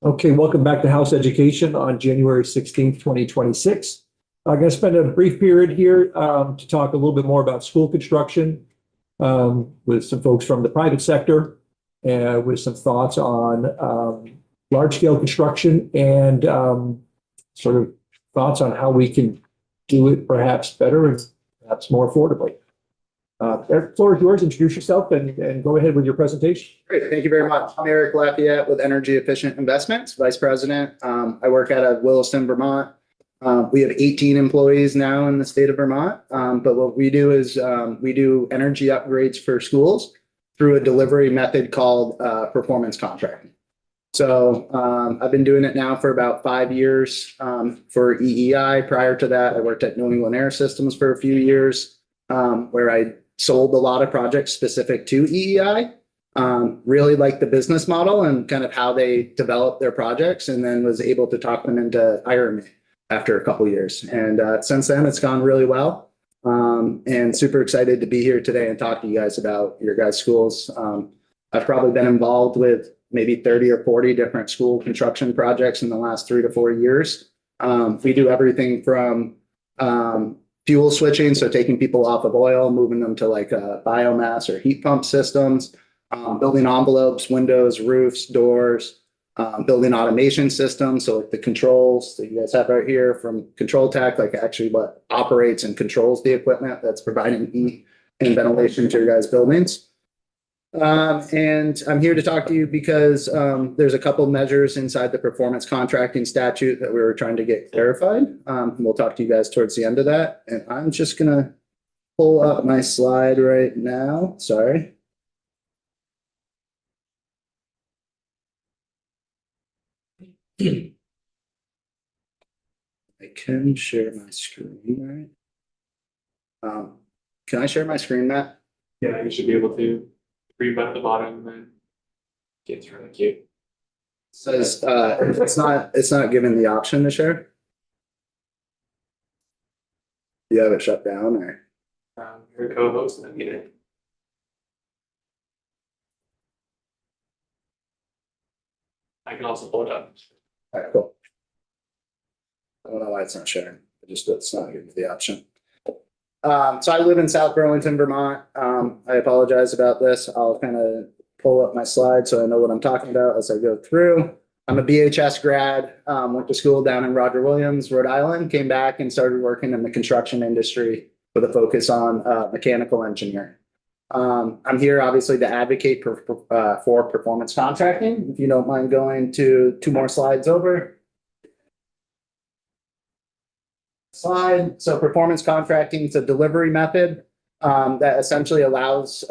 Okay, welcome back to House Education on January 16th, 2026. I'm going to spend a brief period here to talk a little bit more about school construction with some folks from the private sector and with some thoughts on large-scale construction and sort of thoughts on how we can do it perhaps better and perhaps more affordably. Eric, the floor is yours. Introduce yourself and go ahead with your presentation. Great. Thank you very much. I'm Eric Lafayette with Energy Efficient Investments, Vice President. I work out of Williston, Vermont. We have 18 employees now in the state of Vermont. But what we do is we do energy upgrades for schools through a delivery method called performance contracting. So I've been doing it now for about 5 years for EEI. Prior to that, I worked at New England Air Systems for a few years where I sold a lot of projects specific to EEI. Really liked the business model and kind of how they developed their projects, and then was able to talk them into hiring me after a couple of years. And since then, it's gone really well. And super excited to be here today and talk to you guys about your guys' schools. I've probably been involved with maybe 30 or 40 different school construction projects in the last 3 to 4 years. We do everything from fuel switching, so taking people off of oil, moving them to like biomass or heat pump systems, building envelopes, windows, roofs, doors, building automation systems, so like the controls that you guys have right here from Control Tech, like actually what operates and controls the equipment that's providing heat and ventilation to your guys' buildings. And I'm here to talk to you because there's a couple measures inside the performance contracting statute that we were trying to get clarified. And we'll talk to you guys towards the end of that. And I'm just going to pull up my slide right now. Sorry. I can share my screen, right? Can I share my screen, Matt? Yeah, you should be able to. Three button at the bottom and then it's really cute. Says it's not given the option to share. You have it shut down, or Your co-host and then I can also pull it up. all right, cool. I don't know why it's not sharing. It's not giving me the option. So I live in South Burlington, Vermont. I apologize about this. I'll kind of pull up my slide so I know what I'm talking about as I go through. I'm a BHS grad, went to school down in Roger Williams, Rhode Island, came back and started working in the construction industry with a focus on mechanical engineering. I'm here obviously to advocate for performance contracting. If you don't mind going to 2 more slides over. Slide. So performance contracting is a delivery method that essentially allows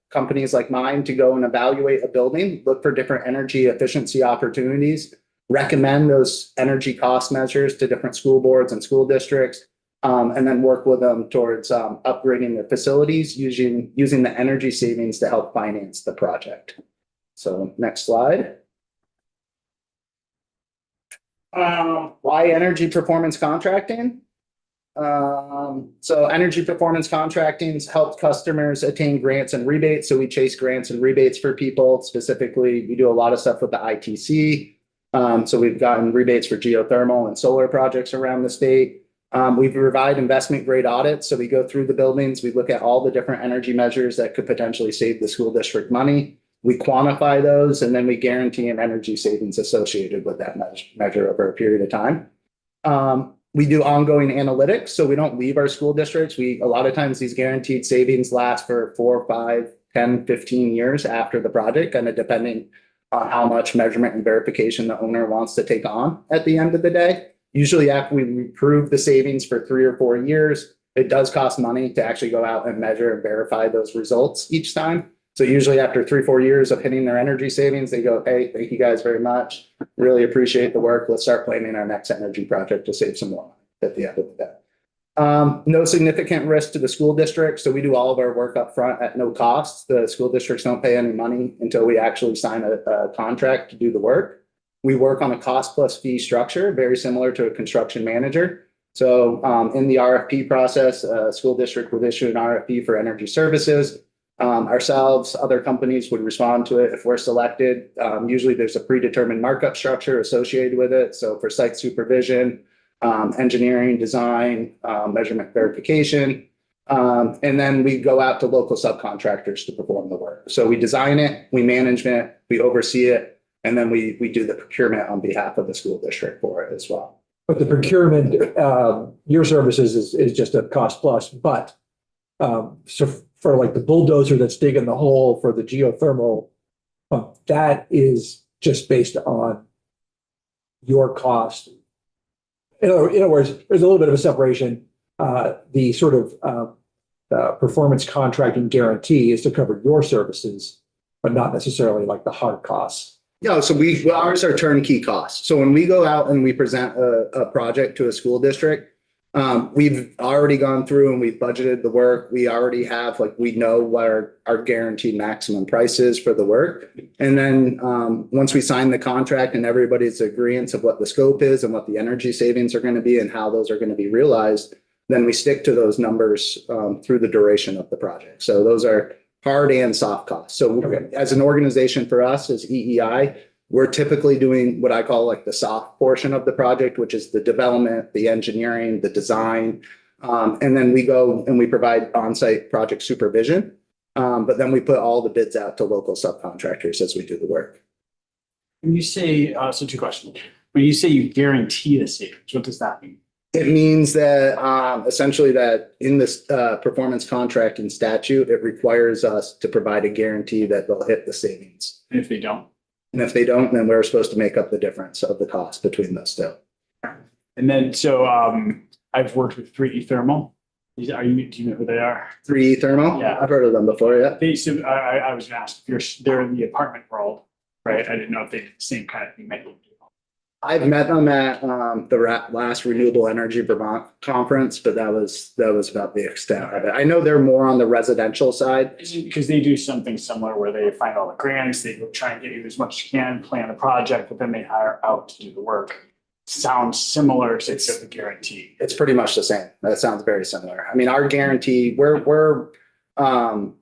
companies like mine to go and evaluate a building, look for different energy efficiency opportunities, recommend those energy cost measures to different school boards and school districts, and then work with them towards upgrading their facilities using the energy savings to help finance the project. So next slide. Why energy performance contracting? So energy performance contracting helps customers attain grants and rebates. So we chase grants and rebates for people. Specifically, we do a lot of stuff with the ITC. So we've gotten rebates for geothermal and solar projects around the state. We provide investment grade audits. So we go through the buildings, we look at all the different energy measures that could potentially save the school district money. We quantify those, and then we guarantee an energy savings associated with that measure over a period of time. We do ongoing analytics, so we don't leave our school districts. A lot of times these guaranteed savings last for 4, 5, 10, 15 years after the project, kind of depending on how much measurement and verification the owner wants to take on at the end of the day. Usually after we prove the savings for 3 or 4 years, it does cost money to actually go out and measure and verify those results each time. So usually after 3, 4 years of hitting their energy savings, they go, hey, thank you guys very much. Really appreciate the work. Let's start planning our next energy project to save some more money at the end of the day. No significant risk to the school district. So we do all of our work up front at no cost. The school districts don't pay any money until we actually sign a contract to do the work. We work on a cost plus fee structure, very similar to a construction manager. So in the RFP process, a school district would issue an RFP for energy services. Ourselves, other companies would respond to it if we're selected. Usually there's a predetermined markup structure associated with it. So for site supervision, engineering, design, measurement verification. And then we go out to local subcontractors to perform the work. So we design it, we manage it, we oversee it, and then we do the procurement on behalf of the school district for it as well. But the procurement, your services is just a cost plus, but so for like the bulldozer that's digging the hole for the geothermal, that is just based on your cost. In other words, there's a little bit of a separation. The sort of performance contracting guarantee is to cover your services, but not necessarily like the hard costs. Yeah, so ours are turnkey costs. So when we go out and we present a project to a school district, we've already gone through and we've budgeted the work. We already have, like, we know what our guaranteed maximum price is for the work. And then once we sign the contract and everybody's agreeance of what the scope is and what the energy savings are going to be and how those are going to be realized, then we stick to those numbers through the duration of the project. So those are hard and soft costs. So as an organization for us as EEI, we're typically doing what I call like the soft portion of the project, which is the development, the engineering, the design. And then we go and we provide on-site project supervision. But then we put all the bids out to local subcontractors as we do the work. When you say, so two questions. When you say you guarantee the savings, what does that mean? It means that essentially that in this performance contracting statute, it requires us to provide a guarantee that they'll hit the savings. And if they don't? And if they don't, then we're supposed to make up the difference of the cost between those two. And then, so I've worked with 3E Thermal. Do you know who they are? 3E Thermal? Yeah. I've heard of them before, yeah. So I was gonna ask if they're in the apartment world, right? I didn't know if they did the same kind of thing that you do. I've met them at the last Renewable Energy Vermont conference, but that was about the extent of it. I know they're more on the residential side. Because they do something similar where they find all the grants, they go try and get you as much as you can, plan the project, but then they hire out to do the work. Sounds similar to the guarantee. It's pretty much the same. That sounds very similar. I mean, our guarantee, we're kind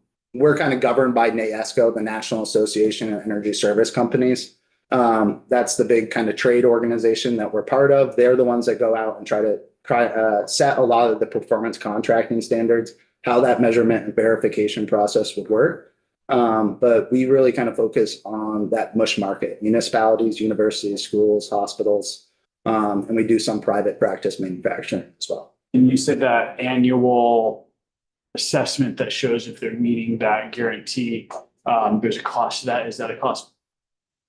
of governed by NAESCO, the National Association of Energy Service Companies. That's the big kind of trade organization that we're part of. They're the ones that go out and try to set a lot of the performance contracting standards, how that measurement and verification process would work. But we really kind of focus on that MUSH market, municipalities, universities, schools, hospitals, and we do some private practice manufacturing as well. And you said that annual assessment that shows if they're meeting that guarantee, there's a cost to that. Is that a cost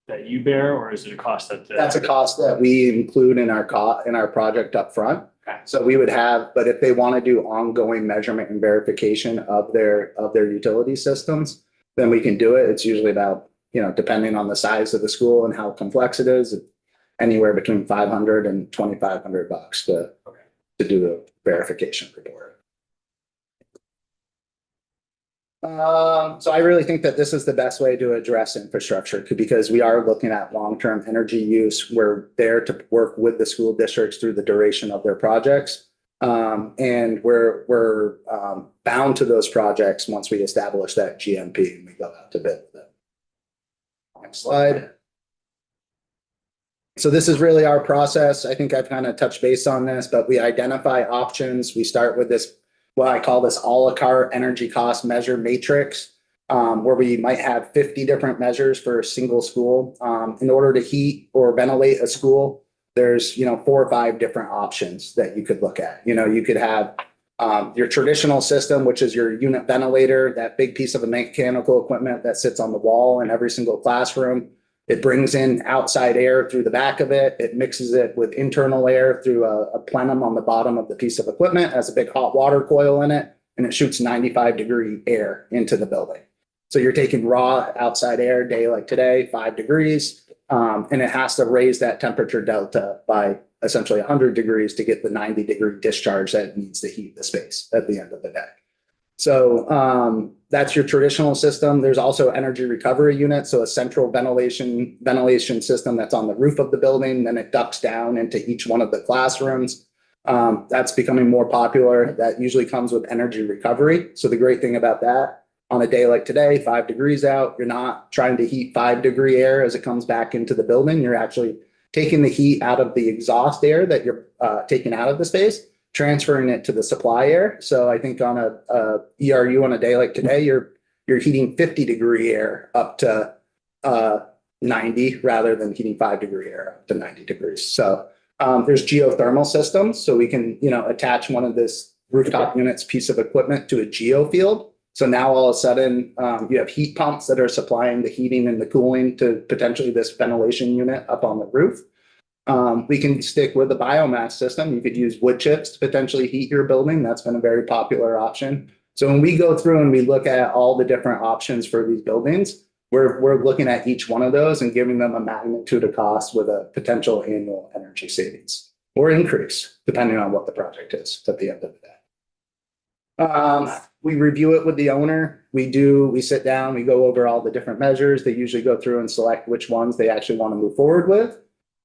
that you bear, or is it a cost that That's a cost that we include in our project up front. Okay. So we would have, but if they want to do ongoing measurement and verification of their utility systems, then we can do it. It's usually about, depending on the size of the school and how complex it is, anywhere between $500 and $2,500 to do the verification report. So I really think that this is the best way to address infrastructure because we are looking at long-term energy use. We're there to work with the school districts through the duration of their projects. And we're bound to those projects once we establish that GMP and we go out to bid with it. Next slide. So this is really our process. I think I've kind of touched base on this, but we identify options. We start with this, what I call this a la carte energy cost measure matrix, where we might have 50 different measures for a single school. In order to heat or ventilate a school, there's 4 or 5 different options that you could look at. You could have your traditional system, which is your unit ventilator, that big piece of the mechanical equipment that sits on the wall in every single classroom. It brings in outside air through the back of it. It mixes it with internal air through a plenum on the bottom of the piece of equipment, has a big hot water coil in it, and it shoots 95-degree air into the building. So you're taking raw outside air, day like today, 5 degrees, and it has to raise that temperature delta by essentially 100 degrees to get the 90-degree discharge that it needs to heat the space at the end of the day. So that's your traditional system. There's also energy recovery units, so a central ventilation system that's on the roof of the building. Then it ducts down into each one of the classrooms. That's becoming more popular. That usually comes with energy recovery. So the great thing about that on a day like today, 5 degrees out, you're not trying to heat 5-degree air as it comes back into the building. You're actually taking the heat out of the exhaust air that you're taking out of the space, transferring it to the supply air. So I think on a ERU on a day like today, you're heating 50-degree air up to 90 rather than heating 5-degree air up to 90 degrees. So there's geothermal systems. So we can, attach one of this rooftop units piece of equipment to a geofield. So now all of a sudden you have heat pumps that are supplying the heating and the cooling to potentially this ventilation unit up on the roof. We can stick with the biomass system. You could use wood chips to potentially heat your building. That's been a very popular option. So when we go through and we look at all the different options for these buildings, we're looking at each one of those and giving them a magnitude of cost with a potential annual energy savings or increase, depending on what the project is at the end of the day. We review it with the owner. We sit down, we go over all the different measures. They usually go through and select which ones they actually want to move forward with.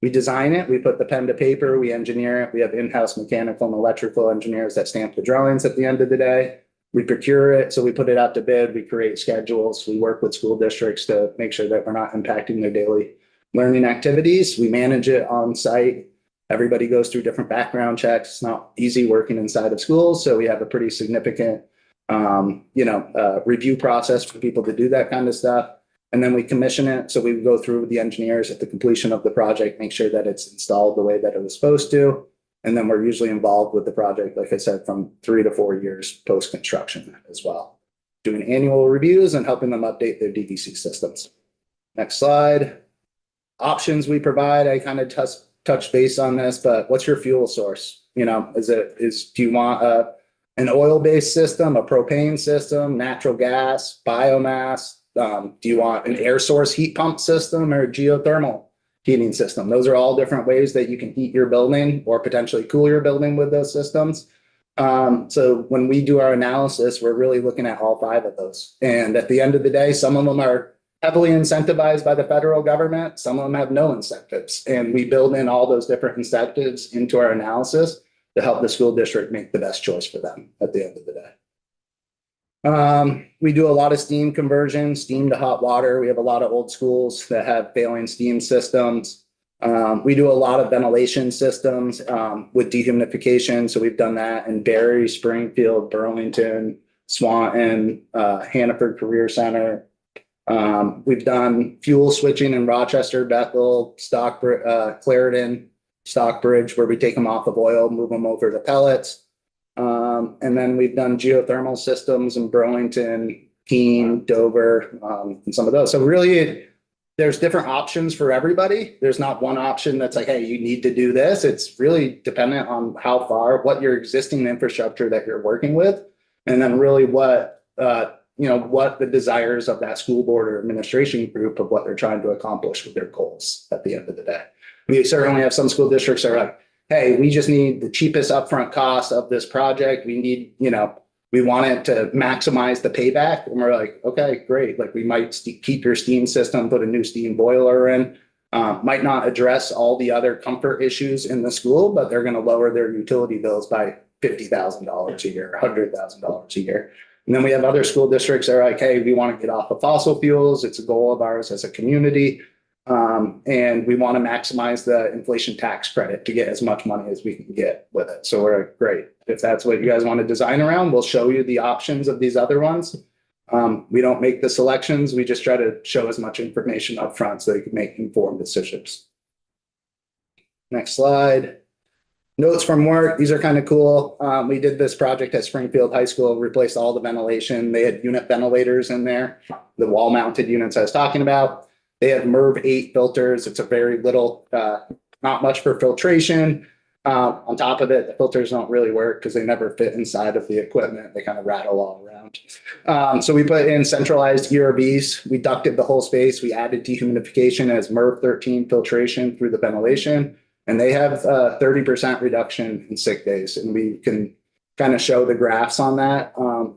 We design it, we put the pen to paper, we engineer it. We have in-house mechanical and electrical engineers that stamp the drawings at the end of the day. We procure it, so we put it out to bid, we create schedules, we work with school districts to make sure that we're not impacting their daily learning activities. We manage it on site. Everybody goes through different background checks. It's not easy working inside of schools, so we have a pretty significant review process for people to do that kind of stuff. And then we commission it. So we go through with the engineers at the completion of the project, make sure that it's installed the way that it was supposed to. And then we're usually involved with the project, like I said, from 3 to 4 years post-construction as well, doing annual reviews and helping them update their DVC systems. Next slide. Options we provide. I kind of touch base on this, but what's your fuel source? Do you want an oil-based system, a propane system, natural gas, biomass? Do you want an air source heat pump system or a geothermal heating system? Those are all different ways that you can heat your building or potentially cool your building with those systems. So when we do our analysis, we're really looking at all 5 of those. And at the end of the day, some of them are heavily incentivized by the federal government. Some of them have no incentives. And we build in all those different incentives into our analysis to help the school district make the best choice for them at the end of the day. We do a lot of steam conversion, steam to hot water. We have a lot of old schools that have failing steam systems. We do a lot of ventilation systems with dehumidification. So we've done that in Barry, Springfield, Burlington, Swanton, Hannaford Career Center. We've done fuel switching in Rochester, Bethel, Clarendon, Stockbridge, where we take them off of oil, move them over to pellets. And then we've done geothermal systems in Burlington, Keene, Dover, and some of those. So really, there's different options for everybody. There's not one option that's like, hey, you need to do this. It's really dependent on what your existing infrastructure that you're working with, and then really what the desires of that school board or administration group of what they're trying to accomplish with their goals at the end of the day. We certainly have some school districts that are like, hey, we just need the cheapest upfront cost of this project. We want it to maximize the payback. And we're like, okay, great. Like we might keep your steam system, put a new steam boiler in, might not address all the other comfort issues in the school, but they're going to lower their utility bills by $50,000 a year, $100,000 a year. And then we have other school districts that are like, hey, we want to get off of fossil fuels. It's a goal of ours as a community. And we want to maximize the inflation tax credit to get as much money as we can get with it. So we're like, great. If that's what you guys want to design around, we'll show you the options of these other ones. We don't make the selections. We just try to show as much information up front so you can make informed decisions. Next slide. Notes from work. These are kind of cool. We did this project at Springfield High School, replaced all the ventilation. They had unit ventilators in there, the wall mounted units I was talking about. They have MERV 8 filters. It's a very little, not much for filtration. On top of it, the filters don't really work because they never fit inside of the equipment. They kind of rattle all around. So we put in centralized ERBs. We ducted the whole space. We added dehumidification as MERV 13 filtration through the ventilation. And they have 30% reduction in sick days. And we can kind of show the graphs on that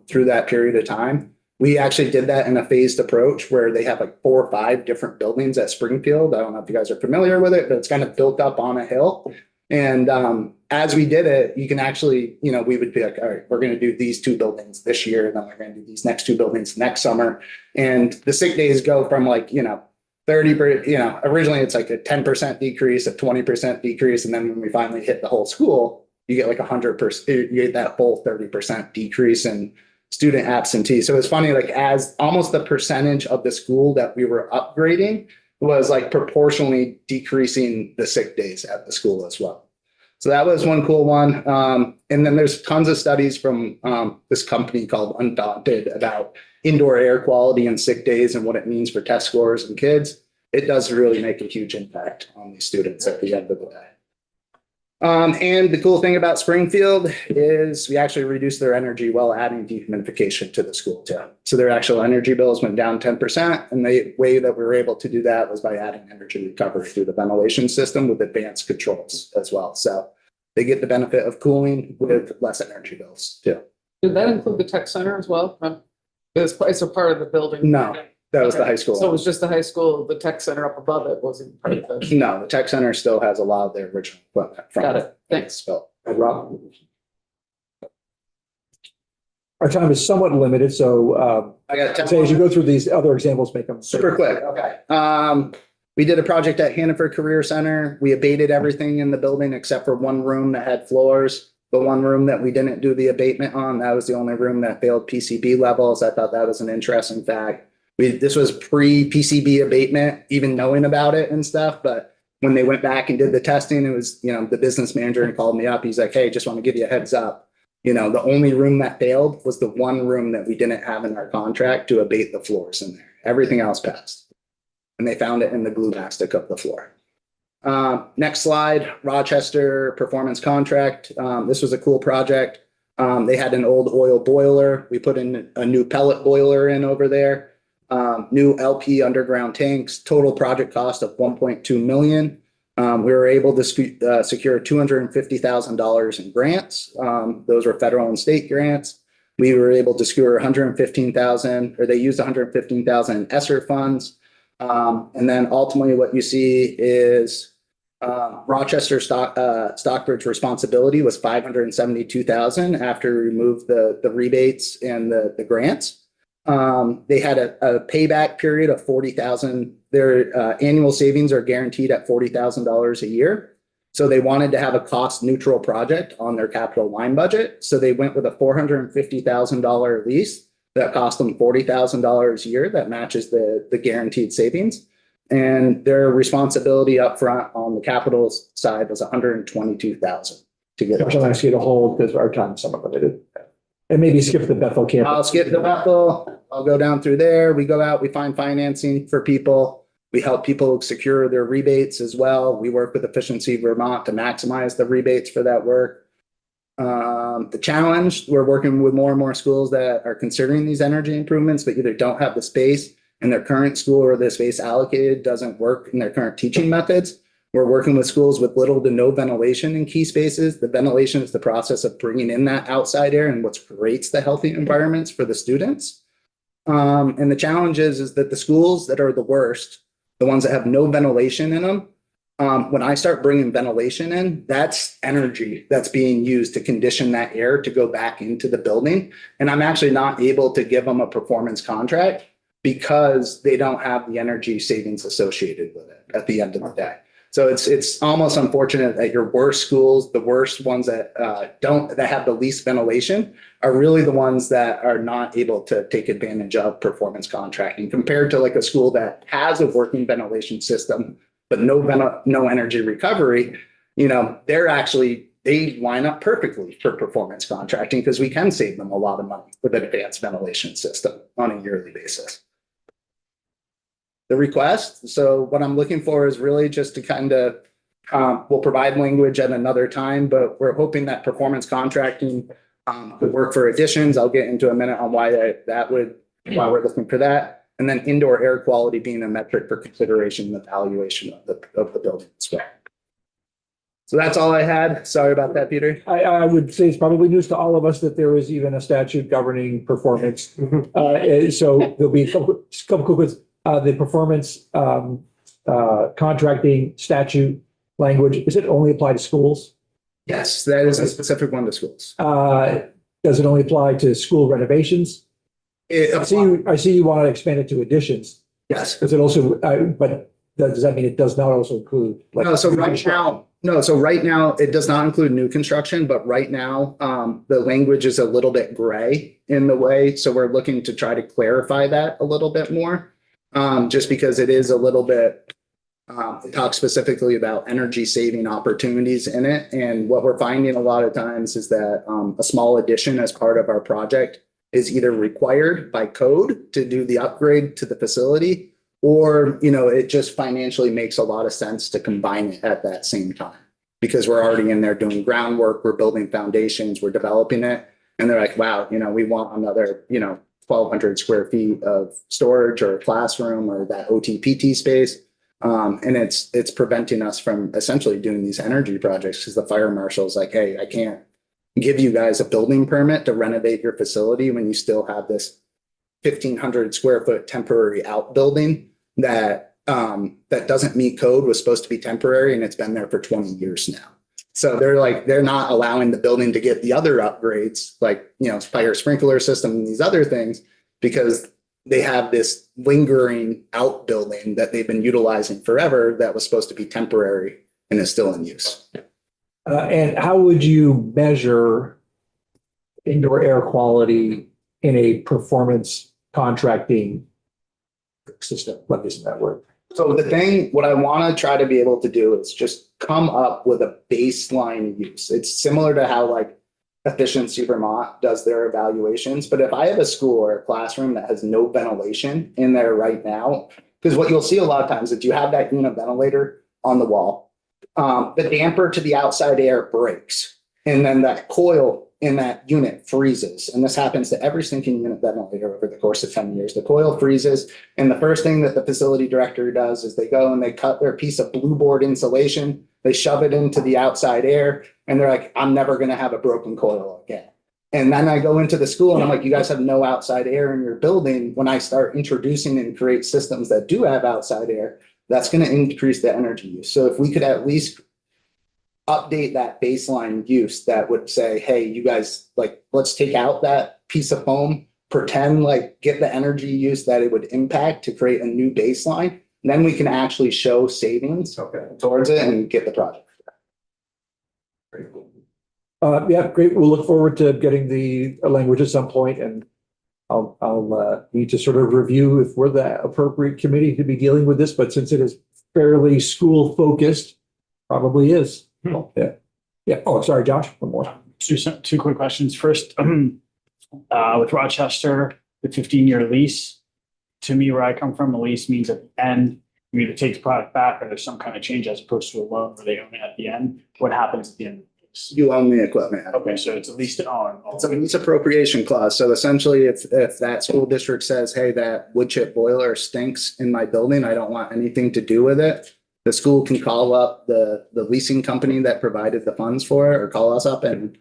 through that period of time. We actually did that in a phased approach where they have like 4 or 5 different buildings at Springfield. I don't know if you guys are familiar with it, but it's kind of built up on a hill. And as we did it, you can actually, we would be like, all right, we're going to do these 2 buildings this year, and then we're going to do these next 2 buildings next summer. And the sick days go from 30, originally it's like a 10% decrease, a 20% decrease. And then when we finally hit the whole school, you get like 100%, you get that whole 30% decrease in student absentee. So it's funny, like as almost the percentage of the school that we were upgrading was like proportionally decreasing the sick days at the school as well. So that was one cool one. And then there's tons of studies from this company called Undaunted about indoor air quality and sick days and what it means for test scores and kids. It does really make a huge impact on these students at the end of the day. And the cool thing about Springfield is we actually reduced their energy while adding dehumidification to the school too. So their actual energy bills went down 10%. And the way that we were able to do that was by adding energy recovery through the ventilation system with advanced controls as well. So they get the benefit of cooling with less energy bills too. Did that include the tech center as well? It's a part of the building? No, that was the high school. So it was just the high school, the tech center up above it wasn't part of the. No, the tech center still has a lot of their original equipment. Got it. Thanks. So, And Rob? Our time is somewhat limited, so I got 10 say as you go through these other examples, make them super quick. Okay. We did a project at Hannaford Career Center. We abated everything in the building except for one room that had floors. The one room that we didn't do the abatement on, that was the only room that failed PCB levels. I thought that was an interesting fact. This was pre-PCB abatement, even knowing about it and stuff. But when they went back and did the testing, it was, the business manager and called me up. He's like, hey, just want to give you a heads up. The only room that failed was the one room that we didn't have in our contract to abate the floors in there. Everything else passed. And they found it in the glue mastic of the floor. Next slide, Rochester performance contract. This was a cool project. They had an old oil boiler. We put in a new pellet boiler in over there. New LP underground tanks, total project cost of $1.2 million. We were able to secure $250,000 in grants. Those were federal and state grants. We were able to secure $115,000, or they used $115,000 in ESSER funds. And then ultimately what you see is Rochester Stockbridge responsibility was $572,000 after we removed the rebates and the grants. They had a payback period of $40,000. Their annual savings are guaranteed at $40,000 a year. So they wanted to have a cost neutral project on their capital line budget. So they went with a $450,000 lease that cost them $40,000 a year. That matches the guaranteed savings. And their responsibility up front on the capital side was $122,000 to get. I'll ask you to hold because our time is somewhat limited. And maybe skip the Bethel campus. I'll skip the Bethel. I'll go down through there. We go out, we find financing for people. We help people secure their rebates as well. We work with Efficiency Vermont to maximize the rebates for that work. The challenge, we're working with more and more schools that are considering these energy improvements, but either don't have the space in their current school or the space allocated doesn't work in their current teaching methods. We're working with schools with little to no ventilation in key spaces. The ventilation is the process of bringing in that outside air and what creates the healthy environments for the students. And the challenge is that the schools that are the worst, the ones that have no ventilation in them, when I start bringing ventilation in, that's energy that's being used to condition that air to go back into the building. And I'm actually not able to give them a performance contract because they don't have the energy savings associated with it at the end of the day. So it's almost unfortunate that your worst schools, the worst ones that that have the least ventilation, are really the ones that are not able to take advantage of performance contracting compared to like a school that has a working ventilation system, but no energy recovery. They line up perfectly for performance contracting because we can save them a lot of money with an advanced ventilation system on a yearly basis. The request. So what I'm looking for is really just to kind of, we'll provide language at another time, but we're hoping that performance contracting could work for additions. I'll get into a minute on why why we're looking for that. And then indoor air quality being a metric for consideration and evaluation of the building as well. So that's all I had. Sorry about that, Peter. I would say it's probably news to all of us that there is even a statute governing performance. So there'll be a couple quick ones. The performance contracting statute language, does it only apply to schools? Yes, that is a specific one to schools. Does it only apply to school renovations? I see you want to expand it to additions. Yes. Does it also, but does that mean it does not also include? Like, No, so new right construction? now, no, so right now, it does not include new construction, but right now, the language is a little bit gray in the way. So we're looking to try to clarify that a little bit more. Just because it is a little bit, it talks specifically about energy saving opportunities in it. And what we're finding a lot of times is that a small addition as part of our project is either required by code to do the upgrade to the facility, or, it just financially makes a lot of sense to combine it at that same time. Because we're already in there doing groundwork, we're building foundations, we're developing it. And they're like, wow, we want another, 1,200 square feet of storage or a classroom or that OT/PT space. And it's preventing us from essentially doing these energy projects because the fire marshal's like, hey, I can't give you guys a building permit to renovate your facility when you still have this 1,500 square foot temporary outbuilding that doesn't meet code, was supposed to be temporary, and it's been there for 20 years now. So they're not allowing the building to get the other upgrades, like, fire sprinkler system and these other things, because they have this lingering outbuilding that they've been utilizing forever that was supposed to be temporary and is still in use. And how would you measure indoor air quality in a performance contracting system? What is that word? So what I want to try to be able to do is just come up with a baseline use. It's similar to how like Efficiency Vermont does their evaluations. But if I have a school or a classroom that has no ventilation in there right now, because what you'll see a lot of times is you have that unit ventilator on the wall, the damper to the outside air breaks, and then that coil in that unit freezes. And this happens to every sinking unit ventilator over the course of 10 years. The coil freezes. And the first thing that the facility director does is they go and they cut their piece of blue board insulation, they shove it into the outside air, and they're like, I'm never going to have a broken coil again. And then I go into the school and I'm like, you guys have no outside air in your building. When I start introducing and create systems that do have outside air, that's going to increase the energy use. So if we could at least update that baseline use that would say, hey, you guys, like, let's take out that piece of foam, pretend like get the energy use that it would impact to create a new baseline. And then we can actually show savings towards it and get the project. Yeah, great. We'll look forward to getting the language at some point, and I'll need to sort of review if we're the appropriate committee to be dealing with this, but since it is fairly school focused, probably is. Well, yeah. Yeah. Oh, sorry, Josh, one more. Two quick questions. First, with Rochester, the 15-year lease, to me, where I come from, a lease means at the end, you either take the product back or there's some kind of change as opposed to a loan where they own it at the end. What happens at the end of the lease? You own the equipment. Okay, so it's a lease to own. It's a lease appropriation clause. So essentially, if that school district says, hey, that wood chip boiler stinks in my building, I don't want anything to do with it, the school can call up the leasing company that provided the funds for it, or call us up, and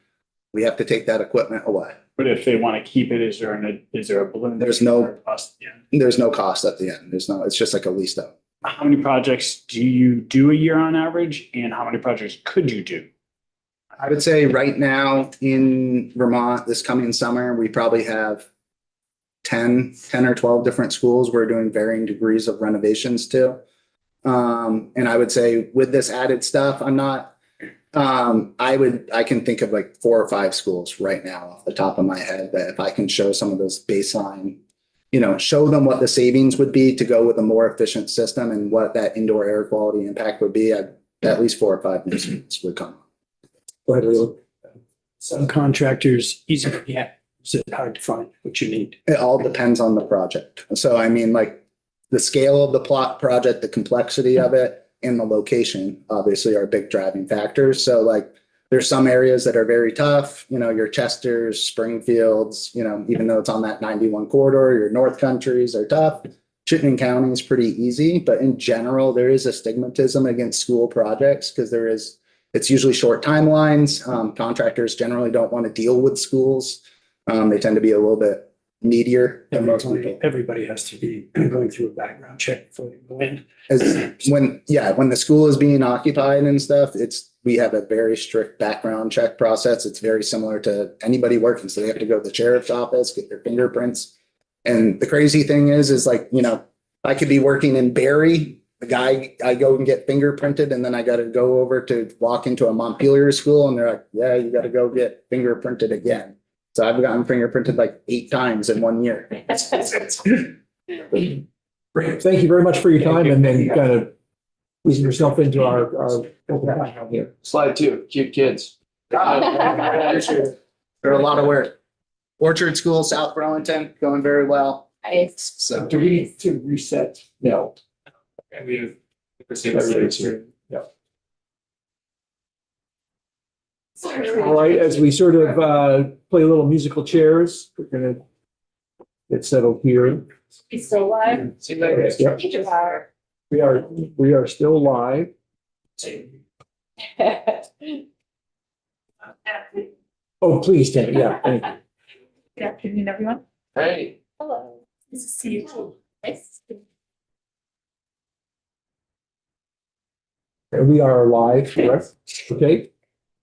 we have to take that equipment away. But if they want to keep it, is there a balloon? There's no cost at the end? There's no cost at the end. It's just like a lease up. How many projects do you do a year on average, and how many projects could you do? I would say right now in Vermont, this coming summer, we probably have 10 or 12 different schools we're doing varying degrees of renovations to. And I would say with this added stuff, I can think of like 4 or 5 schools right now off the top of my head that if I can show some of those baseline, show them what the savings would be to go with a more efficient system and what that indoor air quality impact would be, at least 4 or 5 new schools would come. Go ahead, Leland. Some contractors, easy, yeah, is it hard to find what you need? It all depends on the project. So I mean, like the scale of the plot project, the complexity of it, and the location obviously are big driving factors. So like there's some areas that are very tough, your Chesters, Springfields, even though it's on that 91 corridor, your North Countries are tough. Chittenden County is pretty easy, but in general, there is a stigmatism against school projects because it's usually short timelines. Contractors generally don't want to deal with schools. They tend to be a little bit needier than most people. Everybody has to be going through a background check before they go in. As when the school is being occupied and stuff, we have a very strict background check process. It's very similar to anybody working. So they have to go to the sheriff's office, get their fingerprints. And the crazy thing is like, I could be working in Barry, I go and get fingerprinted, and then I got to go over to walk into a Montpelier school, and they're like, yeah, you got to go get fingerprinted again. So I've gotten fingerprinted like 8 times in 1 year. Great. Thank you very much for your time and then kind of squeezing yourself into our open background here. Slide 2, cute kids. They're a lot of work. Orchard School, South Burlington, going very well. Nice. So Do we need to reset? No. And we have everybody's here. All right, as we sort of play a little musical chairs, we're gonna get settled here. He's still alive. See you later. Yep, You are. we are still live. Oh, please, Tammy, yeah, thank you. Good afternoon, everyone. Hey. Hello. Nice to see you too. Nice. And we are live, correct? Okay.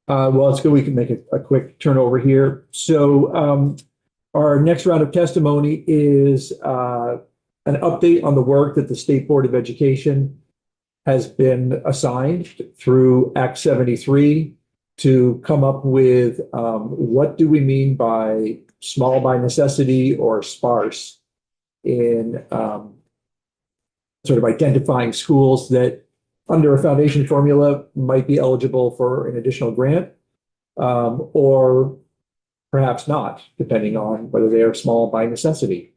Well, it's good. We can make a quick turnover here. So our next round of testimony is an update on the work that the State Board of Education has been assigned through Act 73 to come up with what do we mean by small by necessity or sparse in sort of identifying schools that under a foundation formula might be eligible for an additional grant, or perhaps not, depending on whether they are small by necessity.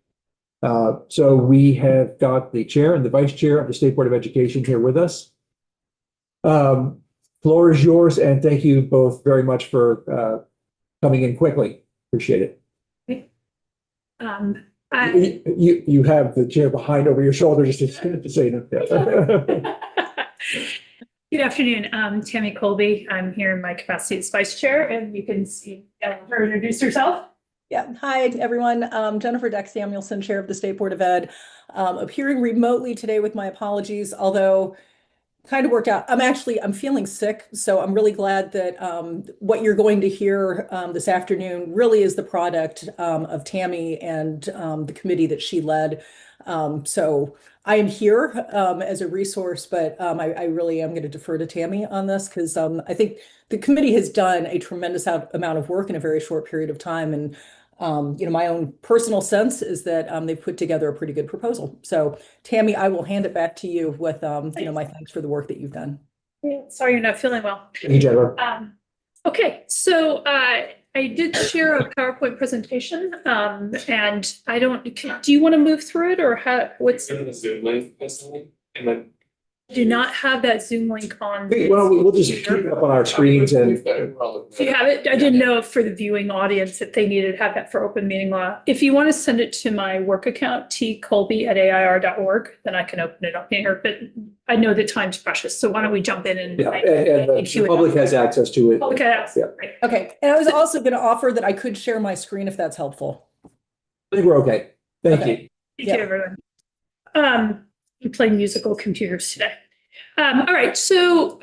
So we have got the chair and the vice chair of the State Board of Education here with us. Floor is yours, and thank you both very much for coming in quickly. Appreciate it. You have the chair behind over your shoulder just to say that. Good afternoon. I'm Tammy Colby. I'm here in my capacity as vice chair, and you can see her introduce herself. Yeah. Hi, everyone. Jennifer Deck Samuelson, Chair of the State Board of Ed, appearing remotely today with my apologies, although kind of worked out. I'm feeling sick, so I'm really glad that what you're going to hear this afternoon really is the product of Tammy and the committee that she led. So I am here as a resource, but I really am going to defer to Tammy on this because I think the committee has done a tremendous amount of work in a very short period of time. And, my own personal sense is that they've put together a pretty good proposal. So Tammy, I will hand it back to you with, my thanks for the work that you've done. Yeah, sorry you're not feeling well. Hey, Jennifer. Okay, so I did share a PowerPoint presentation, and do you want to move through it or what's? Go to the Zoom link, personally, and then. Do not have that Zoom link on. Well, we'll just keep it up on our screens and. If you have it, I didn't know if for the viewing audience if they needed to have that for open meeting law. If you want to send it to my work account, tcolby@air.org, then I can open it up here. But I know the time's precious, so why don't we jump in and. Yeah, and the public has access to it. Okay. Yeah. Great. Okay. And I was also going to offer that I could share my screen if that's helpful. I think we're okay. Thank Okay. you. Thank Yeah. you, everyone. We play musical computers today. All right, so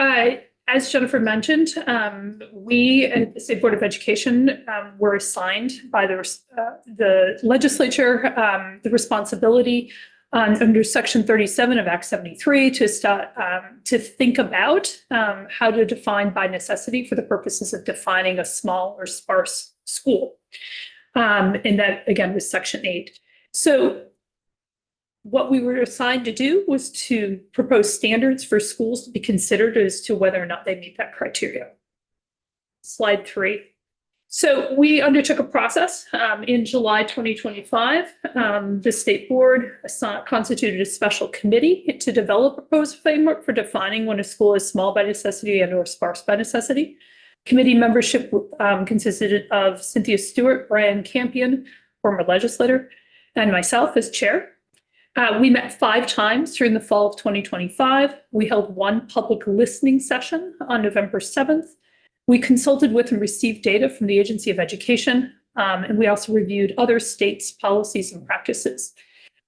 as Jennifer mentioned, we at the State Board of Education were assigned by the legislature the responsibility under Section 37 of Act 73 to start to think about how to define by necessity for the purposes of defining a small or sparse school. And that again was Section 8. So what we were assigned to do was to propose standards for schools to be considered as to whether or not they meet that criteria. Slide 3. So we undertook a process in July 2025. The state board constituted a special committee to develop a proposed framework for defining when a school is small by necessity and or sparse by necessity. Committee membership consisted of Cynthia Stewart, Brian Campion, former legislator, and myself as chair. We met 5 times during the fall of 2025. We held 1 public listening session on November 7th. We consulted with and received data from the Agency of Education And we also reviewed other states' policies and practices.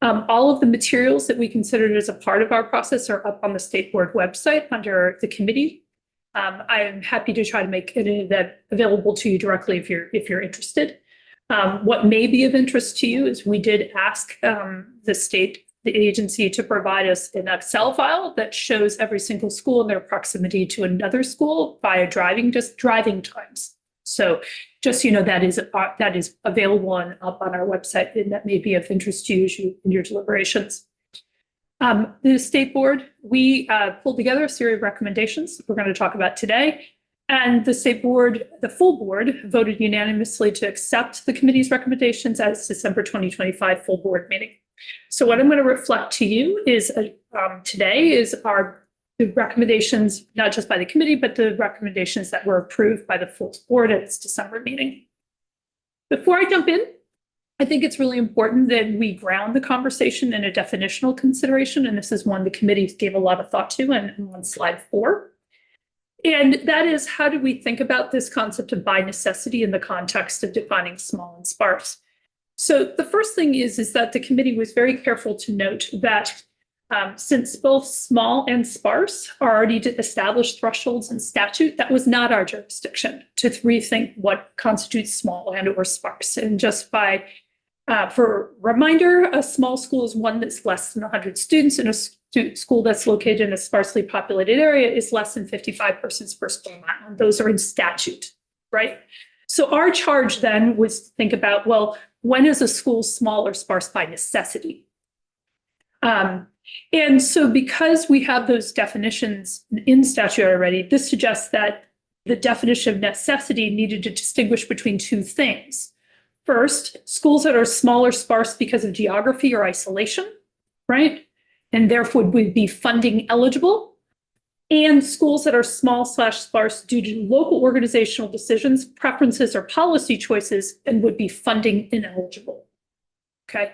All of the materials that we considered as a part of our process are up on the state board website under the committee. I am happy to try to make that available to you directly if you're interested. What may be of interest to you is we did ask the agency to provide us an Excel file that shows every single school and their proximity to another school via driving times. So just, that is available up on our website, and that may be of interest to you in your deliberations. The state board, we pulled together a series of recommendations we're going to talk about today. And the state board, the full board, voted unanimously to accept the committee's recommendations at its December 2025 full board meeting. So what I'm going to reflect to you is today is the recommendations, not just by the committee, but the recommendations that were approved by the full board at its December meeting. Before I jump in, I think it's really important that we ground the conversation in a definitional consideration, and this is one the committee gave a lot of thought to, and on slide 4. And that is, how do we think about this concept of by necessity in the context of defining small and sparse? So the first thing is that the committee was very careful to note that since both small and sparse are already established thresholds in statute, that was not our jurisdiction to rethink what constitutes small and or sparse. And just for reminder, a small school is one that's less than 100 students, and a school that's located in a sparsely populated area is less than 55 persons per square mile. And those are in statute, right? So our charge then was to think about, well, when is a school small or sparse by necessity? And so because we have those definitions in statute already, this suggests that the definition of necessity needed to distinguish between two things. First, schools that are small or sparse because of geography or isolation, right? And therefore would be funding eligible. And schools that are small/sparse due to local organizational decisions, preferences, or policy choices and would be funding ineligible. Okay.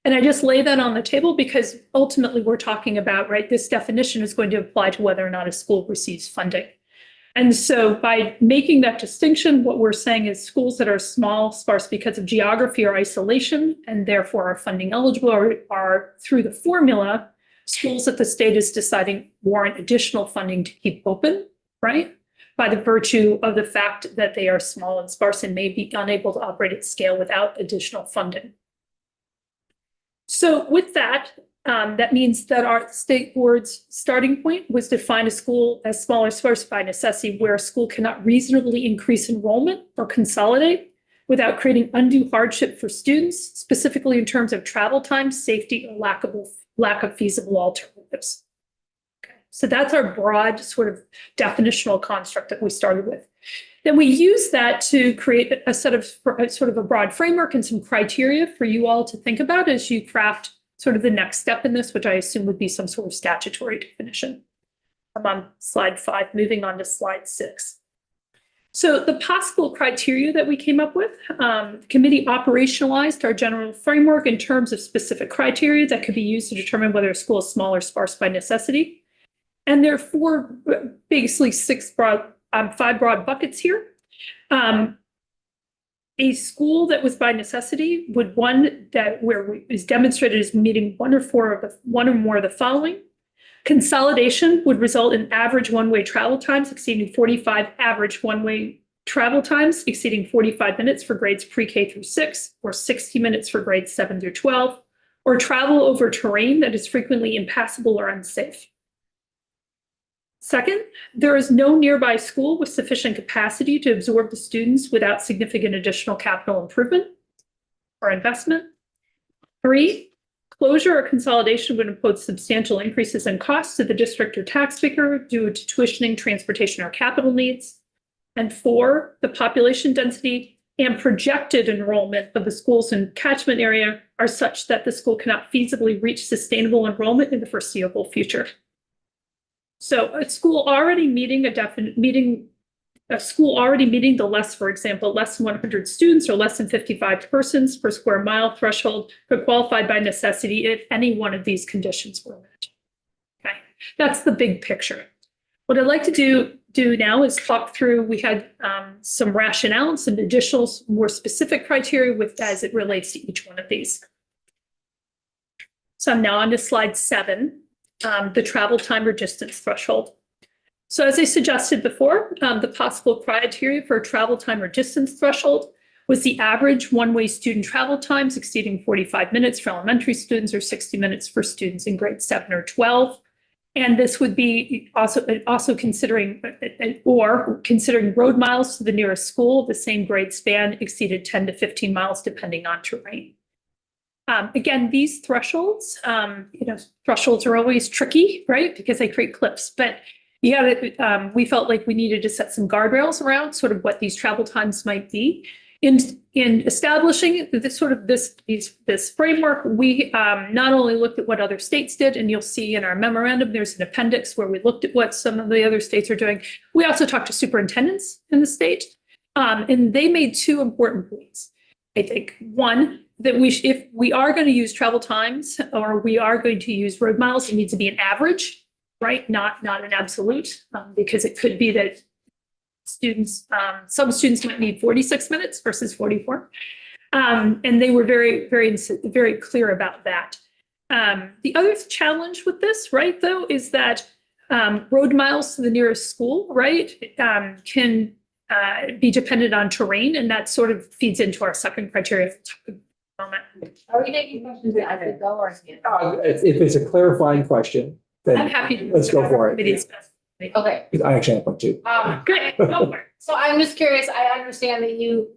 And I just lay that on the table because ultimately we're talking about, right, this definition is going to apply to whether or not a school receives funding. And so by making that distinction, what we're saying is schools that are small, sparse because of geography or isolation, and therefore are funding eligible, are through the formula, schools that the state is deciding warrant additional funding to keep open, right? By the virtue of the fact that they are small and sparse and may be unable to operate at scale without additional funding. So with that, that means that our state board's starting point was to define a school as small or sparse by necessity, where a school cannot reasonably increase enrollment or consolidate without creating undue hardship for students, specifically in terms of travel time, safety, or lack of feasible alternatives. Okay. So that's our broad sort of definitional construct that we started with. Then we use that to create a sort of a broad framework and some criteria for you all to think about as you craft sort of the next step in this, which I assume would be some sort of statutory definition. I'm on slide 5, moving on to slide 6. So the possible criteria that we came up with, the committee operationalized our general framework in terms of specific criteria that could be used to determine whether a school is small or sparse by necessity. And there are basically 5 broad buckets here. A school that was by necessity would is demonstrated as meeting one or more of the following. Consolidation would result in average one-way travel times exceeding 45 average one-way travel times exceeding 45 minutes for grades pre-K through 6, or 60 minutes for grades 7 through 12, or travel over terrain that is frequently impassable or unsafe. Second, there is no nearby school with sufficient capacity to absorb the students without significant additional capital improvement or investment. 3, closure or consolidation would impose substantial increases in costs to the district or taxpayer due to tuitioning, transportation, or capital needs. And 4, the population density and projected enrollment of the schools in catchment area are such that the school cannot feasibly reach sustainable enrollment in the foreseeable future. So a school already meeting the for example, less than 100 students or less than 55 persons per square mile threshold could qualify by necessity if any one of these conditions were met. Okay, that's the big picture. What I'd like to do do now is talk through, we had some rationale, some additional, more specific criteria with as it relates to each one of these. So I'm now on to slide 7, the travel time or distance threshold. So as I suggested before, the possible criteria for a travel time or distance threshold was the average one-way student travel times exceeding 45 minutes for elementary students or 60 minutes for students in grade 7 or 12. And this would be also considering road miles to the nearest school, the same grade span exceeded 10 to 15 miles depending on terrain. Again, these thresholds, thresholds are always tricky, right? Because they create cliffs, but we felt like we needed to set some guardrails around sort of what these travel times might be. In establishing this framework, we not only looked at what other states did, and you'll see in our memorandum, there's an appendix where we looked at what some of the other states are doing. We also talked to superintendents in the state, and they made 2 important points. I think one, that if we are going to use travel times or we are going to use road miles, it needs to be an average, right? Not an absolute, because it could be that some students might need 46 minutes versus 44. And they were very, very, very clear about that. The other challenge with this, right, though, is that road miles to the nearest school, right, can be dependent on terrain, and that sort of feeds into our second criteria. Are we taking questions as we go or? If it's a clarifying question, then I'm happy to. let's go for it. Okay. I actually have one too. Great, go for it. So I'm just curious, I understand that you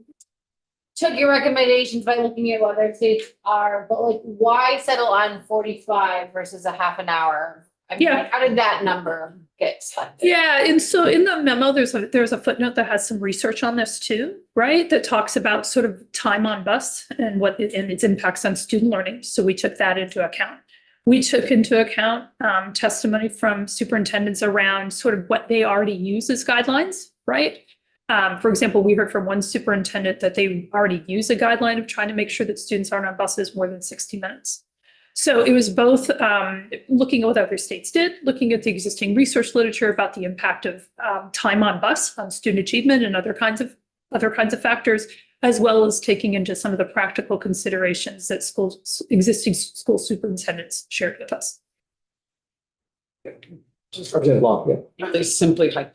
took your recommendations by looking at what other states are, but like, why settle on 45 versus a half an hour? I mean, Yeah. how did that number get selected? Yeah, and so in the memo, there's a footnote that has some research on this too, right? That talks about sort of time on bus and and its impacts on student learning. So we took that into account. We took into account testimony from superintendents around sort of what they already use as guidelines, right? For example, we heard from one superintendent that they already use a guideline of trying to make sure that students aren't on buses more than 60 minutes. So it was both looking at what other states did, looking at the existing research literature about the impact of time on bus on student achievement and other kinds of factors, as well as taking into some of the practical considerations that existing school superintendents shared with us. Just Representative Long, yeah. Really simply, like,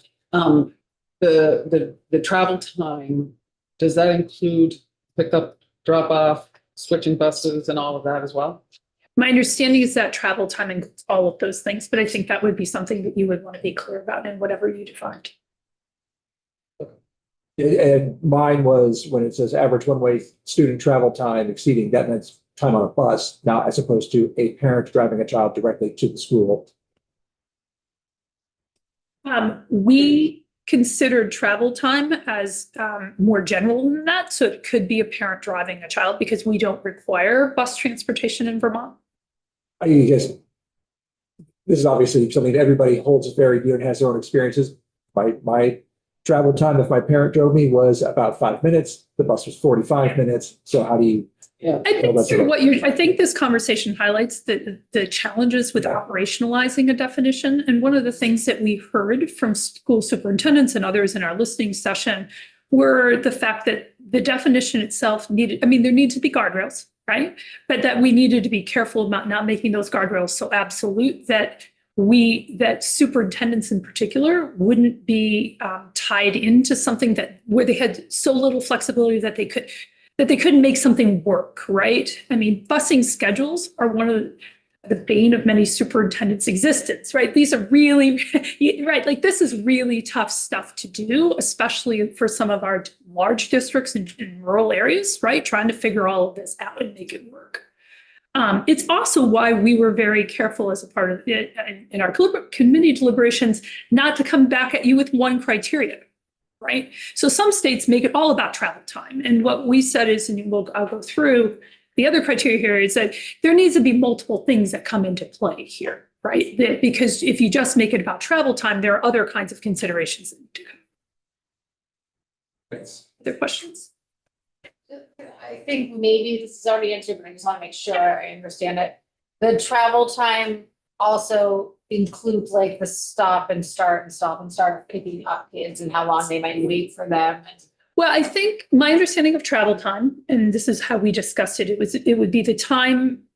the travel time, does that include pickup, drop off, switching buses and all of that as well? My understanding is that travel time includes all of those things, but I think that would be something that you would want to be clear about in whatever you defined. And mine was when it says average one-way student travel time exceeding, that means time on a bus, now as opposed to a parent driving a child directly to the school. We considered travel time as more general than that. So it could be a parent driving a child because we don't require bus transportation in Vermont. I guess this is obviously something that everybody holds very dear and has their own experiences. My travel time, if my parent drove me, was about 5 minutes. The bus was 45 minutes. So how do you? Yeah. I think this conversation highlights the challenges with operationalizing a definition. And one of the things that we heard from school superintendents and others in our listening session were the fact that the definition itself there need to be guardrails, right? But that we needed to be careful about not making those guardrails so absolute that superintendents in particular wouldn't be tied into something where they had so little flexibility that they couldn't make something work, right? I mean, busing schedules are one of the bane of many superintendents' existence, right? These are really, right, like this is really tough stuff to do, especially for some of our large districts in rural areas, right? Trying to figure all of this out and make it work. It's also why we were very careful as a part of it in our committee deliberations, not to come back at you with one criteria. Right. So some states make it all about travel time. And what we said is, and I'll go through the other criteria here, is that there needs to be multiple things that come into play here. Right. Because if you just make it about travel time, there are other kinds of considerations that need to come. Thanks. Other questions? I think maybe this is already answered, but I just want to make sure I understand it. The travel time also includes like the stop and start of picking up kids and how long they might wait for them. Well, I think my understanding of travel time, and this is how we discussed it, it would be the time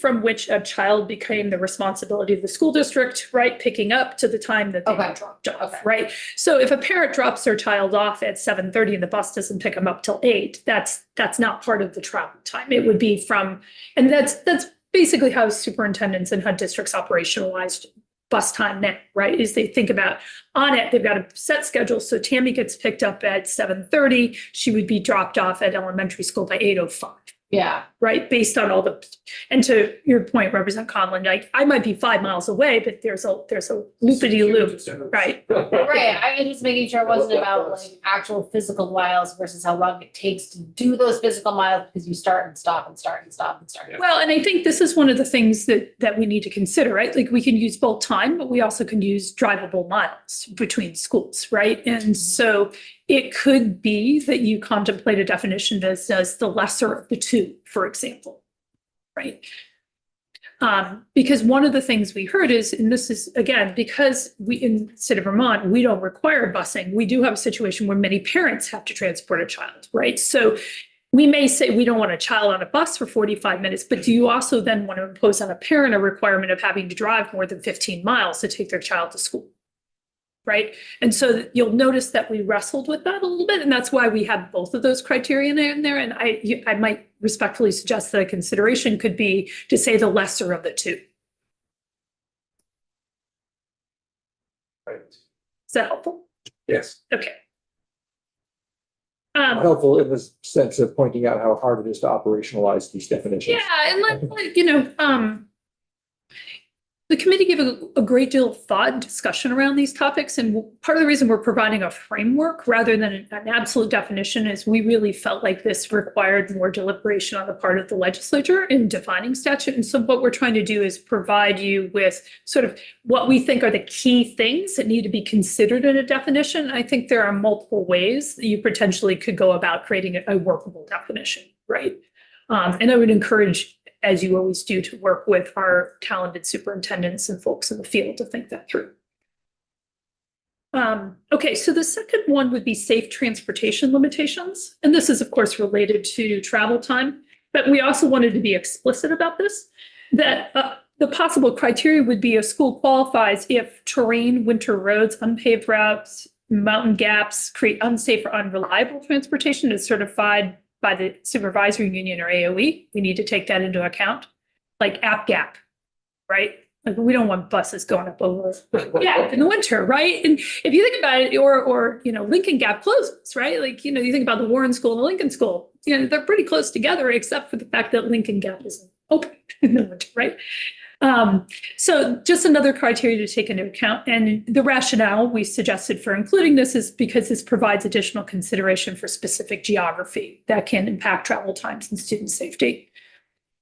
from which a child became the responsibility of the school district, right? Picking up to the time that they Okay. dropped off, Okay. right? So if a parent drops their child off at 7:30 and the bus doesn't pick them up till 8, that's not part of the travel time. It would be and that's basically how superintendents and HUD districts operationalized bus time now, right? Is they think about on it, they've got a set schedule. So Tammy gets picked up at 7:30. She would be dropped off at elementary school by 8:05. Yeah. Right, based on all the, and to your point, Representative Conlon, like, I might be 5 miles away, but there's a loopity loop, right? Right, I was just making sure it wasn't about like actual physical miles versus how long it takes to do those physical miles because you start and stop and start and stop and start. Well, and I think this is one of the things that we need to consider, right? Like, we can use both time, but we also can use drivable miles between schools, right? And so it could be that you contemplate a definition that says the lesser of the two, for example, right? Because one of the things we heard is, and this is, again, because we, in the state of Vermont, we don't require busing, we do have a situation where many parents have to transport a child, right? So we may say we don't want a child on a bus for 45 minutes, but do you also then want to impose on a parent a requirement of having to drive more than 15 miles to take their child to school? Right. And so you'll notice that we wrestled with that a little bit. And that's why we have both of those criteria in there. And I might respectfully suggest that a consideration could be to say the lesser of the two. Right. Is that helpful? Yes. Okay. Helpful in the sense of pointing out how hard it is to operationalize these definitions. Yeah. And the committee gave a great deal of thought and discussion around these topics. And part of the reason we're providing a framework rather than an absolute definition is we really felt like this required more deliberation on the part of the legislature in defining statute. And so what we're trying to do is provide you with sort of what we think are the key things that need to be considered in a definition. I think there are multiple ways that you potentially could go about creating a workable definition, right? And I would encourage, as you always do, to work with our talented superintendents and folks in the field to think that through. Okay, so the second one would be safe transportation limitations. And this is, of course, related to travel time, but we also wanted to be explicit about this, that the possible criteria would be a school qualifies if terrain, winter roads, unpaved routes, mountain gaps create unsafe or unreliable transportation as certified by the supervisory union or AOE. We need to take that into account, like App Gap, right? Like, we don't want buses going up over in the winter, right? And if you think about it, or Lincoln Gap closes, right? Like, you think about the Warren School and the Lincoln School, they're pretty close together, except for the fact that Lincoln Gap isn't open in the winter, right? So just another criteria to take into account. And the rationale we suggested for including this is because this provides additional consideration for specific geography that can impact travel times and student safety.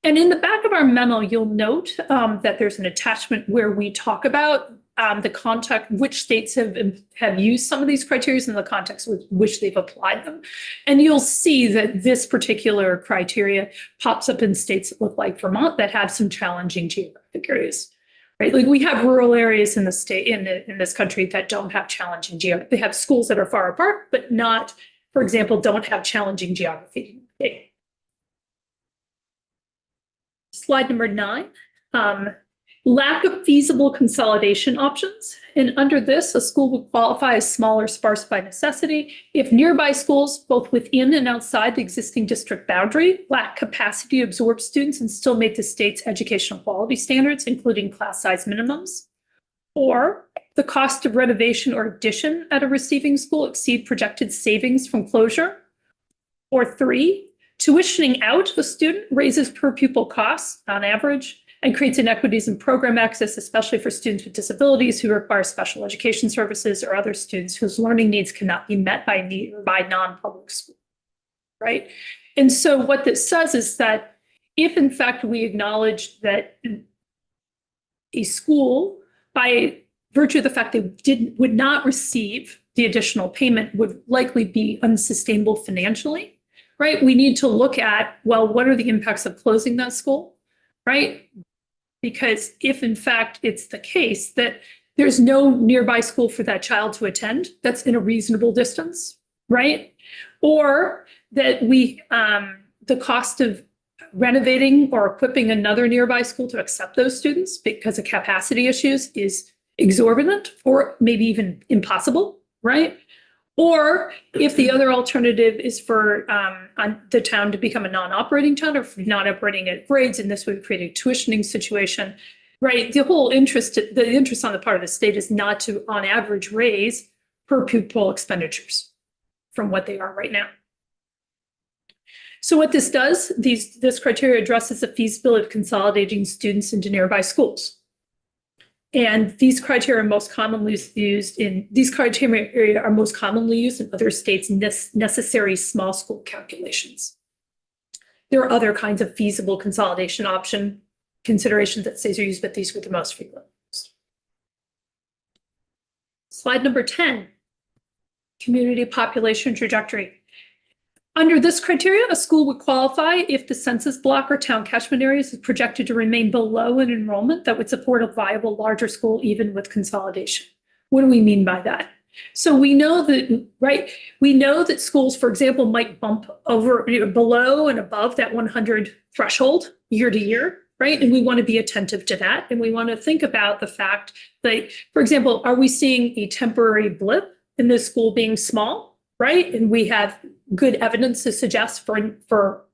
And in the back of our memo, you'll note that there's an attachment where we talk about the context, which states have used some of these criteria in the context with which they've applied them. And you'll see that this particular criteria pops up in states that look like Vermont that have some challenging geographic areas, right? Like, we have rural areas in the state, in this country that don't have challenging geography. They have schools that are far apart, but not, for example, don't have challenging geography. Okay. Slide number 9. Lack of feasible consolidation options. And under this, a school would qualify as small or sparse by necessity if nearby schools, both within and outside the existing district boundary, lack capacity to absorb students and still meet the state's educational quality standards, including class size minimums. Or the cost of renovation or addition at a receiving school exceed projected savings from closure. Or 3, tuitioning out a student raises per pupil costs on average and creates inequities in program access, especially for students with disabilities who require special education services or other students whose learning needs cannot be met by non-public school, right? And so what this says is that if in fact we acknowledge that a school, by virtue of the fact they would not receive the additional payment, would likely be unsustainable financially, right? We need to look at, well, what are the impacts of closing that school, right? Because if in fact it's the case that there's no nearby school for that child to attend, that's in a reasonable distance, right? Or that the cost of renovating or equipping another nearby school to accept those students because of capacity issues is exorbitant or maybe even impossible, right? Or if the other alternative is for the town to become a non-operating town or not operating at grades, and this would create a tuitioning situation, right? The interest on the part of the state is not to, on average, raise per pupil expenditures from what they are right now. So what this does, this criteria addresses the feasibility of consolidating students into nearby schools. And these criteria are most commonly used in other states' necessary small school calculations. There are other kinds of feasible consolidation option considerations that states are used, but these were the most frequent. Slide number 10, community population trajectory. Under this criteria, a school would qualify if the census block or town catchment areas is projected to remain below an enrollment that would support a viable larger school even with consolidation. What do we mean by that? So we know that, right? We know that schools, for example, might bump over below and above that 100 threshold year to year, right? And we want to be attentive to that. And we want to think about the fact that, for example, are we seeing a temporary blip in the school being small, right? And we have good evidence to suggest for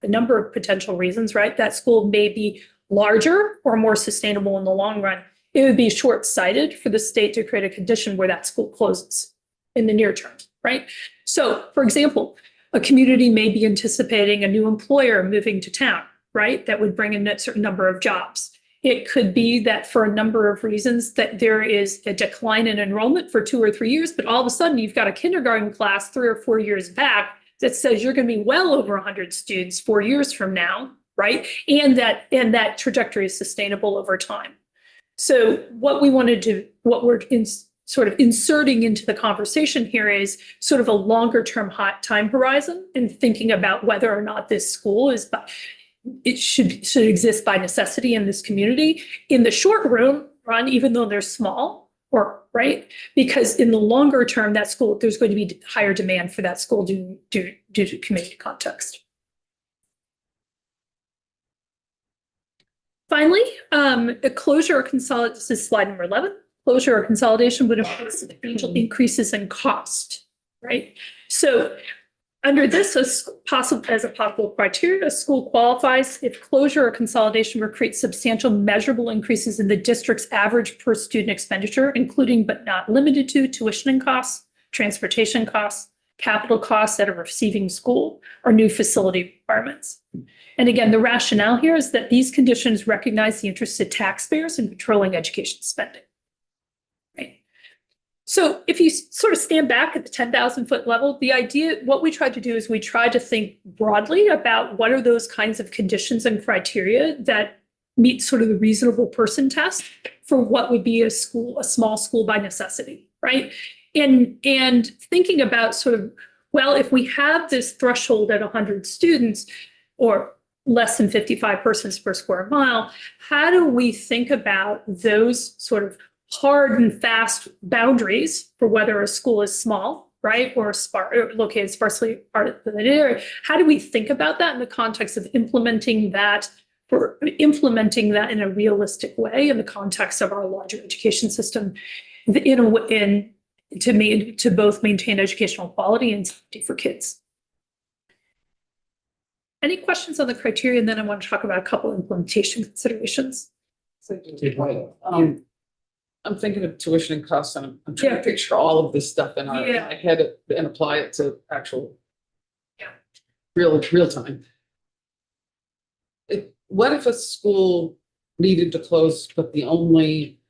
a number of potential reasons, right? That school may be larger or more sustainable in the long run. It would be short-sighted for the state to create a condition where that school closes in the near term, right? So, for example, a community may be anticipating a new employer moving to town, right? That would bring in a certain number of jobs. It could be that for a number of reasons that there is a decline in enrollment for 2 or 3 years, but all of a sudden you've got a kindergarten class 3 or 4 years back that says you're going to be well over 100 students 4 years from now, right? And that trajectory is sustainable over time. So what we want to do, what we're sort of inserting into the conversation here is sort of a longer term time horizon and thinking about whether or not this school should exist by necessity in this community in the short run, even though they're small, or right, because in the longer term, that school, there's going to be higher demand for that school due to community context. Finally, a closure or consolidation. This is slide number 11. Closure or consolidation would imply substantial increases in cost, right? So under this, as a possible criteria, a school qualifies if closure or consolidation will create substantial measurable increases in the district's average per student expenditure, including but not limited to tuition costs, transportation costs, capital costs at a receiving school, or new facility requirements. And again, the rationale here is that these conditions recognize the interests of taxpayers in controlling education spending. So if you sort of stand back at the 10,000 foot level, the idea, what we tried to do is we tried to think broadly about what are those kinds of conditions and criteria that meet sort of the reasonable person test for what would be a small school by necessity, right? And thinking about sort of, well, if we have this threshold at 100 students or less than 55 persons per square mile, how do we think about those sort of hard and fast boundaries for whether a school is small, right, or located sparsely part of the area? How do we think about that in the context of implementing that in a realistic way in the context of our larger education system, to both maintain educational quality and safety for kids? Any questions on the criteria? And then I want to talk about a couple of implementation considerations. I'm thinking of tuition and costs, and I'm trying to picture all of this stuff in my head and apply it to actual real time. What if a school needed to close, but the only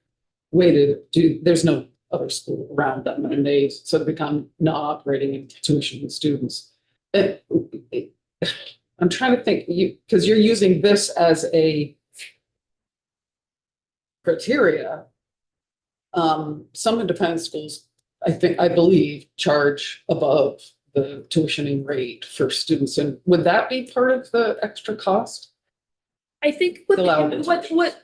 way to do, there's no other school around them, and they sort of become non-operating and tuition students? I'm trying to think, because you're using this as a criteria. Some independent schools, I believe, charge above the tuitioning rate for students. And would that be part of the extra cost? I think what Allow the, them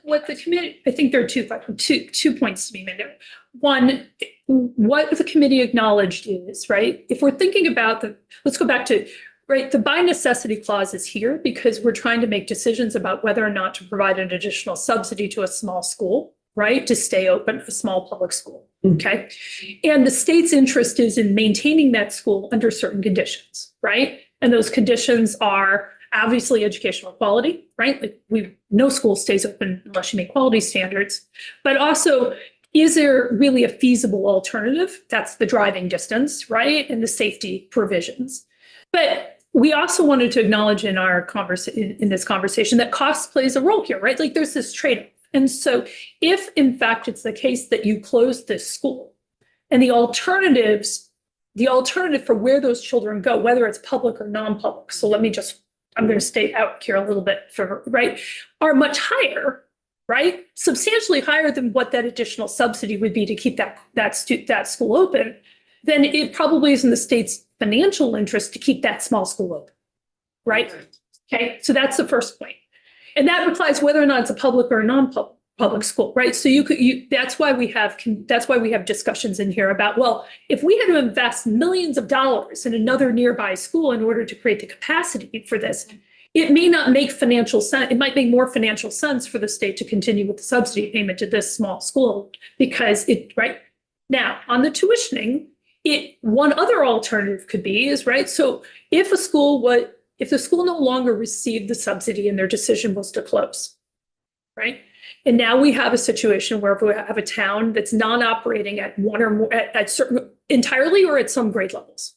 what the committee, I think there are two points to be made there. One, what the committee acknowledged is, right, if we're thinking about let's go back to, right, the by necessity clause is here because we're trying to make decisions about whether or not to provide an additional subsidy to a small school, right, to stay open, a small public school, okay? And the state's interest is in maintaining that school under certain conditions, right? And those conditions are obviously educational quality, right? Like no school stays open unless you meet quality standards, but also, is there really a feasible alternative? That's the driving distance, right? And the safety provisions. But we also wanted to acknowledge in our in this conversation that cost plays a role here, right? Like there's this trade-off. And so if in fact it's the case that you close this school and the alternative for where those children go, whether it's public or non-public, so I'm going to state out here a little bit right, are much higher, right? Substantially higher than what that additional subsidy would be to keep that school open, then it probably is in the state's financial interest to keep that small school open, right? Okay, so that's the first point. And that applies whether or not it's a public or a non-public school, right? So that's why we have discussions in here about, well, if we had to invest millions of dollars in another nearby school in order to create the capacity for this, it may not make financial sense. It might make more financial sense for the state to continue with the subsidy payment to this small school because right now on the tuitioning, one other alternative could be is, right, so if the school no longer received the subsidy and their decision was to close, right? And now we have a situation where we have a town that's non-operating at one or more, at certain, entirely or at some grade levels.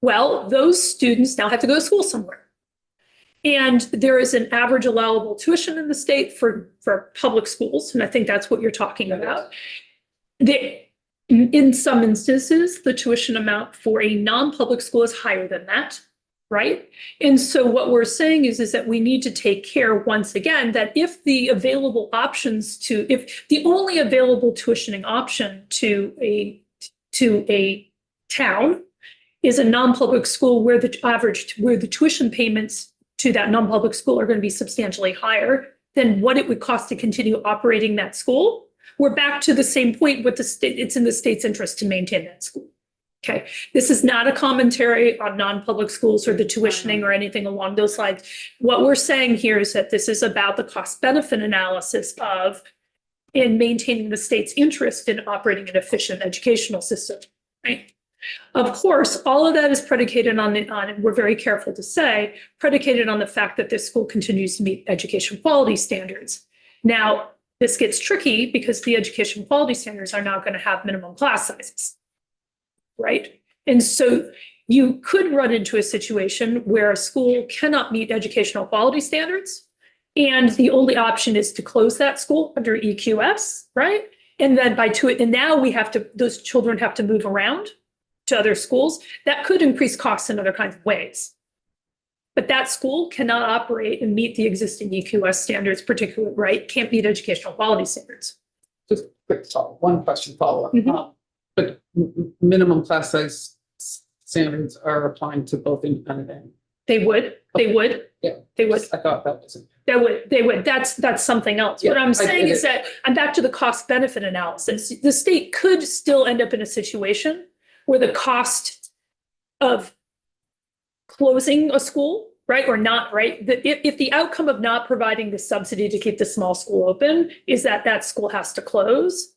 Well, those students now have to go to school somewhere. And there is an average allowable tuition in the state for public schools. And I think that's what you're talking about. In some instances, the tuition amount for a non-public school is higher than that, right? And so what we're saying is that we need to take care once again that if the only available tuitioning option to a town is a non-public school where the tuition payments to that non-public school are going to be substantially higher than what it would cost to continue operating that school, we're back to the same point with the state. It's in the state's interest to maintain that school. Okay, this is not a commentary on non-public schools or the tuitioning or anything along those lines. What we're saying here is that this is about the cost-benefit analysis in maintaining the state's interest in operating an efficient educational system, right? Of course, all of that is predicated on we're very careful to say, predicated on the fact that this school continues to meet education quality standards. Now, this gets tricky because the education quality standards are now going to have minimum class sizes, right? And so you could run into a situation where a school cannot meet educational quality standards, and the only option is to close that school under EQS, right? And then now those children have to move around to other schools. That could increase costs in other kinds of ways. But that school cannot operate and meet the existing EQS standards, particularly, right? Can't meet educational quality standards. Just quick one question follow-up. Mhm. But minimum class size standards are applying to both independent and. They would. Yeah. They would. I thought that was. They would. That's something else. Yeah, What I'm I saying get is that I'm back to the cost benefit analysis. The state could still end up in a situation where the cost of closing a school, right, or not, right, if the outcome of not providing the subsidy to keep the small school open is that school has to close,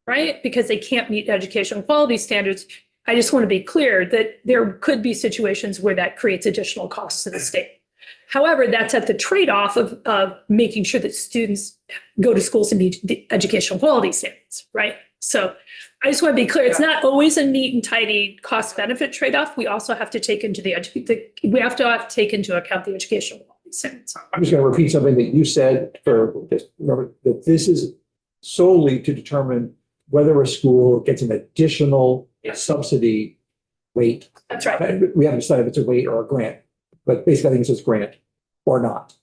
right, because they can't meet education quality standards. I just want to be clear that there could be situations where that creates additional costs to the state. However, that's at the trade-off of making sure that students go to schools to meet the educational quality standards, right? So I just want to be clear, it's not always a neat and tidy cost-benefit trade-off. We also have to take into account the educational quality standards. I'm just going to repeat something that you said remember that this is solely to determine whether a school gets an additional subsidy rate. That's right. We haven't decided if it's a rate or a grant, but basically I think it says grant or not.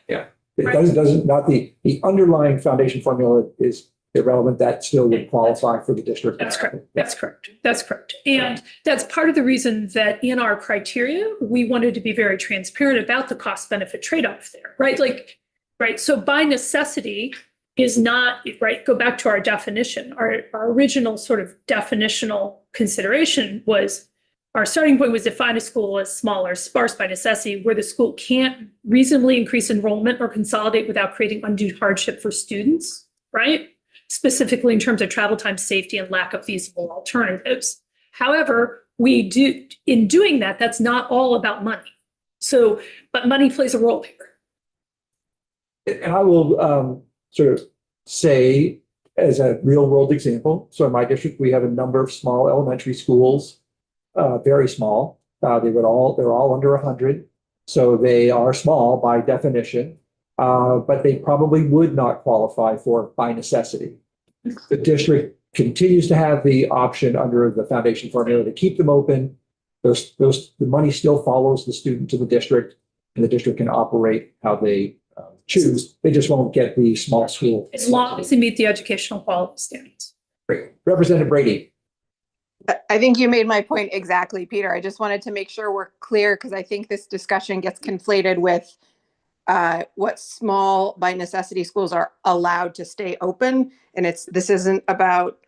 Yeah. It doesn't not the underlying foundation formula is irrelevant. That still would qualify for the district. That's correct. That's correct. That's correct. And that's part of the reason that in our criteria, we wanted to be very transparent about the cost benefit trade-off there, right? Like right? So by necessity is not, right, go back to our definition. Our original sort of definitional consideration was, our starting point was define a school as small or sparse by necessity, where the school can't reasonably increase enrollment or consolidate without creating undue hardship for students, right? Specifically in terms of travel time, safety, and lack of feasible alternatives. However, in doing that, that's not all about money. So, but money plays a role here. And I will sort of say, as a real world example, so in my district, we have a number of small elementary schools, very small. They're all under 100. So they are small by definition, but they probably would not qualify for by necessity. The district continues to have the option under the foundation formula to keep them open. The money still follows the student to the district, and the district can operate how they choose. They just won't get the small school. As long as they meet the educational quality standards. Great. Representative Brady. I think you made my point exactly, Peter. I just wanted to make sure we're clear because I think this discussion gets conflated with what small by necessity schools are allowed to stay open. And this isn't about,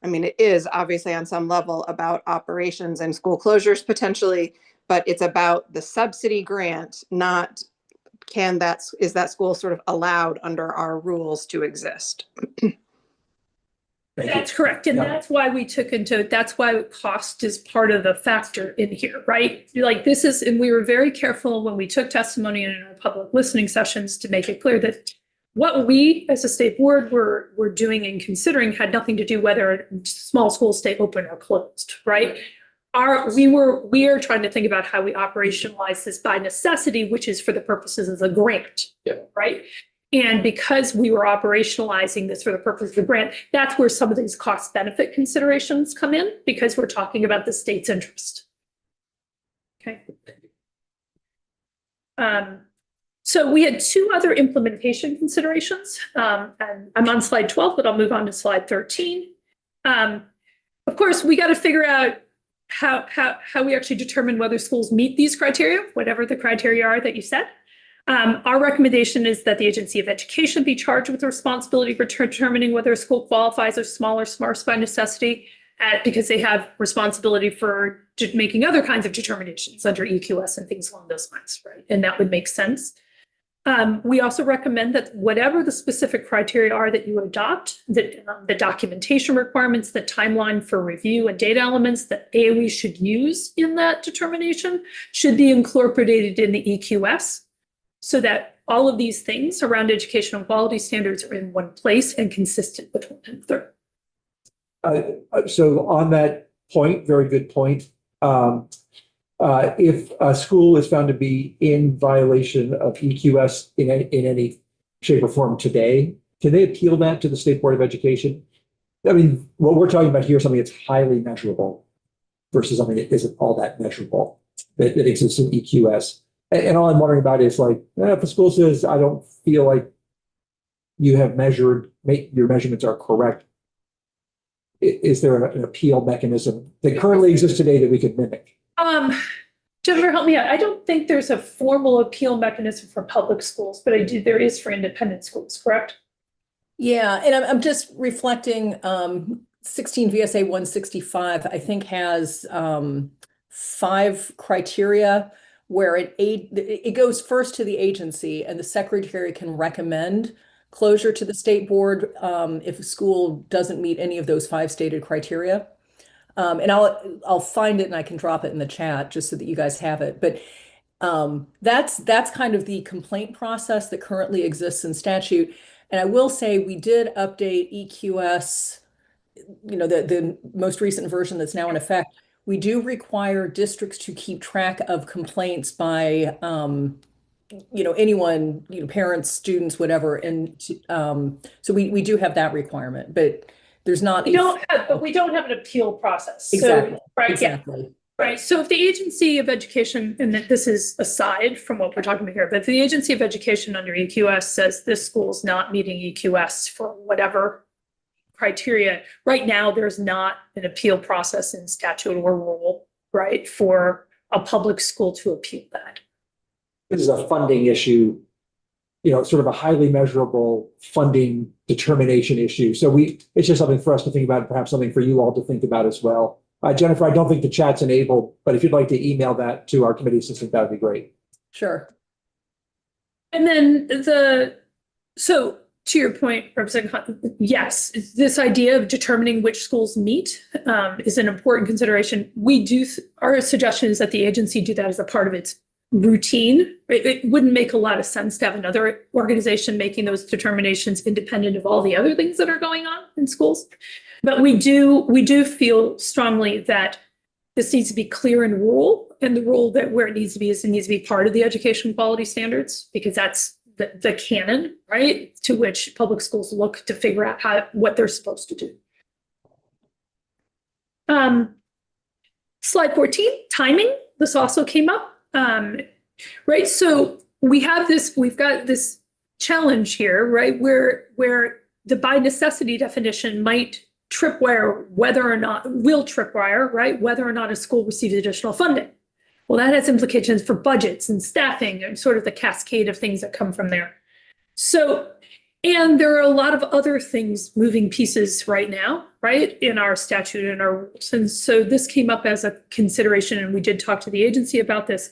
I mean, it is obviously on some level about operations and school closures potentially, but it's about the subsidy grant, not is that school sort of allowed under our rules to exist? That's correct. And that's why that's why cost is part of the factor in here, right? Like this is, and we were very careful when we took testimony in our public listening sessions to make it clear that what we as a state board were doing and considering had nothing to do whether small schools stay open or closed, right? We are trying to think about how we operationalize this by necessity, which is for the purposes of the grant, right? And because we were operationalizing this for the purpose of the grant, that's where some of these cost benefit considerations come in, because we're talking about the state's interest. Okay. So we had two other implementation considerations, and I'm on slide 12, but I'll move on to slide 13. Of course, we got to figure out how we actually determine whether schools meet these criteria, whatever the criteria are that you set. Our recommendation is that the Agency of Education be charged with the responsibility for determining whether a school qualifies as small or sparse by necessity, because they have responsibility for making other kinds of determinations under EQS and things along those lines, right? And that would make sense. We also recommend that whatever the specific criteria are that you adopt, that the documentation requirements, the timeline for review and data elements that AOE should use in that determination should be incorporated in the EQS, so that all of these things around educational quality standards are in one place and consistent with one another. So on that point, very good point. If a school is found to be in violation of EQS in any shape or form today, can they appeal that to the State Board of Education? I mean, what we're talking about here is something that's highly measurable versus something that isn't all that measurable that exists in EQS. And all I'm wondering about is like, if a school says, I don't feel like you have your measurements are correct, is there an appeal mechanism that currently exists today that we could mimic? Jennifer, help me out. I don't think there's a formal appeal mechanism for public schools, but there is for independent schools, correct? Yeah, and I'm just reflecting, 16 VSA 165, I think has 5 criteria where it goes first to the agency and the secretary can recommend closure to the state board if a school doesn't meet any of those 5 stated criteria. And I'll find it and I can drop it in the chat just so that you guys have it. But that's kind of the complaint process that currently exists in statute. And I will say we did update EQS, the most recent version that's now in effect. We do require districts to keep track of complaints by, anyone, parents, students, whatever. And so we do have that requirement, but there's not. We don't have an appeal process. Exactly. So, right. Exactly. Yeah. Right. So if the Agency of Education, and this is aside from what we're talking about here, but if the Agency of Education under EQS says this school's not meeting EQS for whatever criteria, right now there's not an appeal process in statute or rule, right, for a public school to appeal that. This is a funding issue sort of a highly measurable funding determination issue. So it's just something for us to think about, and perhaps something for you all to think about as well. Jennifer, I don't think the chat's enabled, but if you'd like to email that to our committee assistant, that would be great. Sure. And then so to your point, Representative Hunt, yes, this idea of determining which schools meet is an important consideration. Our suggestion is that the agency do that as a part of its routine. It wouldn't make a lot of sense to have another organization making those determinations independent of all the other things that are going on in schools. But we do feel strongly that this needs to be clear in rule, and the rule that where it needs to be is it needs to be part of the education quality standards, because that's the canon, right, to which public schools look to figure out what they're supposed to do. Slide 14, timing. This also came up, right? So we've got this challenge here, right, where the by necessity definition might tripwire will tripwire, right, whether or not a school receives additional funding. Well, that has implications for budgets and staffing and sort of the cascade of things that come from there. So, and there are a lot of other things, moving pieces right now, right, in our statute and our rules. And so this came up as a consideration, and we did talk to the agency about this.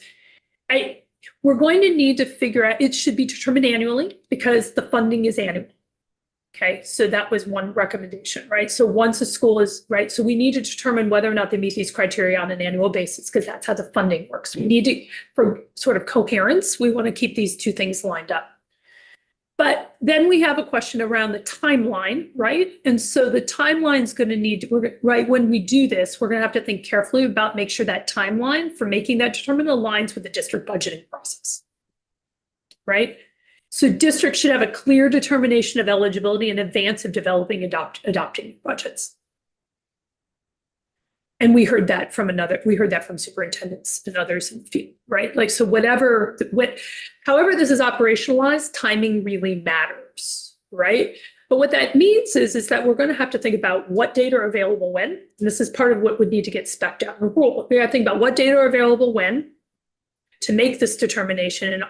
We're going to need to figure out, it should be determined annually because the funding is annual. Okay, so that was one recommendation, right? So once a school is, right, so we need to determine whether or not they meet these criteria on an annual basis, because that's how the funding works. We need to, for sort of coherence, we want to keep these two things lined up. But then we have a question around the timeline, right? And so the timeline's going to need to, right, when we do this, we're going to have to think carefully about make sure that timeline for making that determination aligns with the district budgeting process, right? So districts should have a clear determination of eligibility in advance of developing, adopting budgets. And we heard that from superintendents and others in the field, right? Like, so however this is operationalized, timing really matters, right? But what that means is that we're going to have to think about what data are available when, and this is part of what would need to get spec'd out in the rule. We got to think about what data are available when to make this determination. And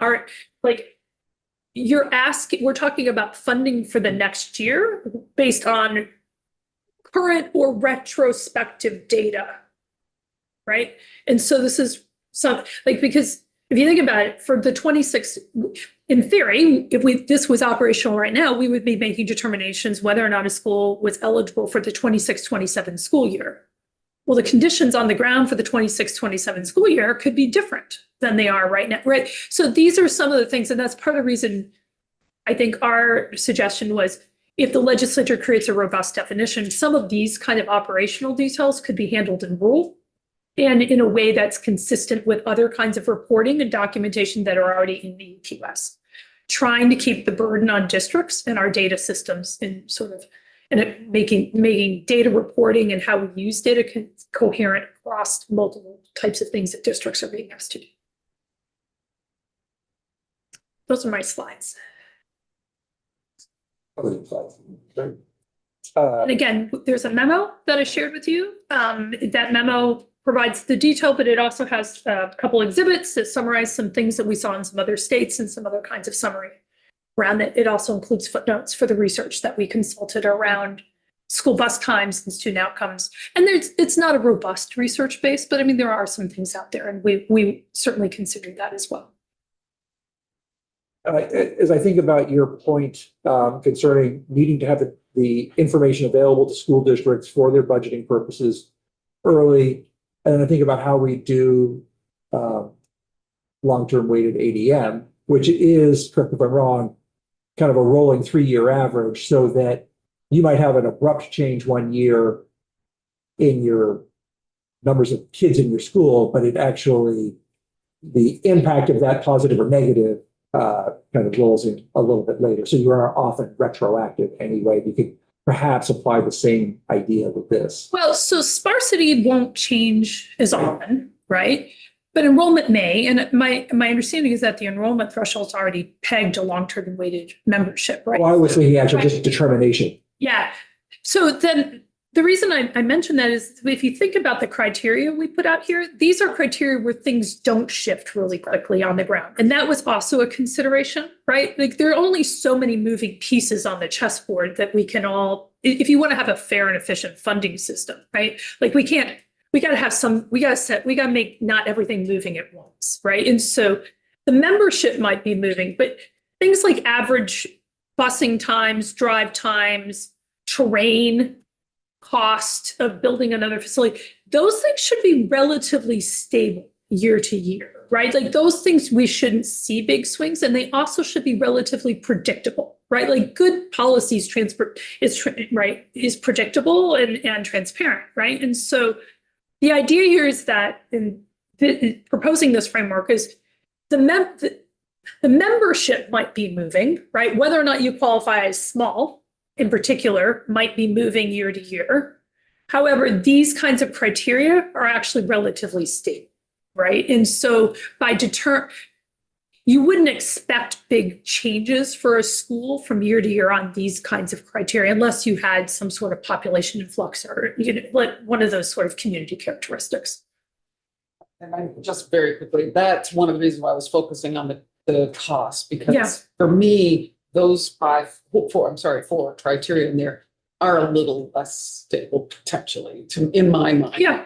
we're talking about funding for the next year based on current or retrospective data, right? And so this is because if you think about it, for the 26, in theory, if this was operational right now, we would be making determinations whether or not a school was eligible for the 26-27 school year. Well, the conditions on the ground for the 26-27 school year could be different than they are right now, right? So these are some of the things, and that's part of the reason I think our suggestion was if the legislature creates a robust definition, some of these kind of operational details could be handled in rule and in a way that's consistent with other kinds of reporting and documentation that are already in the EQS, trying to keep the burden on districts and our data systems in sort of making data reporting and how we use data coherent across multiple types of things that districts are being asked to do. Those are my slides. And again, there's a memo that I shared with you. That memo provides the detail, but it also has a couple exhibits that summarize some things that we saw in some other states and some other kinds of summary around it. It also includes footnotes for the research that we consulted around school bus times and student outcomes. And it's not a robust research base, but I mean, there are some things out there, and we certainly considered that as well. As I think about your point concerning needing to have the information available to school districts for their budgeting purposes early, and then I think about how we do long-term weighted ADM, which is, correct me if I'm wrong, kind of a rolling 3-year average, so that you might have an abrupt change one year in your numbers of kids in your school, but it actually, the impact of that, positive or negative, kind of rolls in a little bit later. So you are often retroactive anyway. You could perhaps apply the same idea with this. Well, so sparsity won't change as often, right? But enrollment may, and my understanding is that the enrollment threshold's already pegged a long-term weighted membership, right? Well, I was thinking actually just determination. Yeah. So then the reason I mention that is if you think about the criteria we put out here, these are criteria where things don't shift really quickly on the ground. And that was also a consideration, right? Like there are only so many moving pieces on the chessboard that we can all, if you want to have a fair and efficient funding system, right? Like we got to make not everything moving at once, right? And so the membership might be moving, but things like average busing times, drive times, terrain, cost of building another facility, those things should be relatively stable year to year, right? Like those things we shouldn't see big swings, and they also should be relatively predictable, right? Like good policies is predictable and transparent, right? And so the idea here is that in proposing this framework is the membership might be moving, right? Whether or not you qualify as small in particular might be moving year to year. However, these kinds of criteria are actually relatively stable, right? And so you wouldn't expect big changes for a school from year to year on these kinds of criteria unless you had some sort of population influx or one of those sort of community characteristics. And I just very quickly, that's one of the reasons why I was focusing on the cost, Yeah. because for me, those four criteria in there are a little less stable potentially in my mind. Yeah,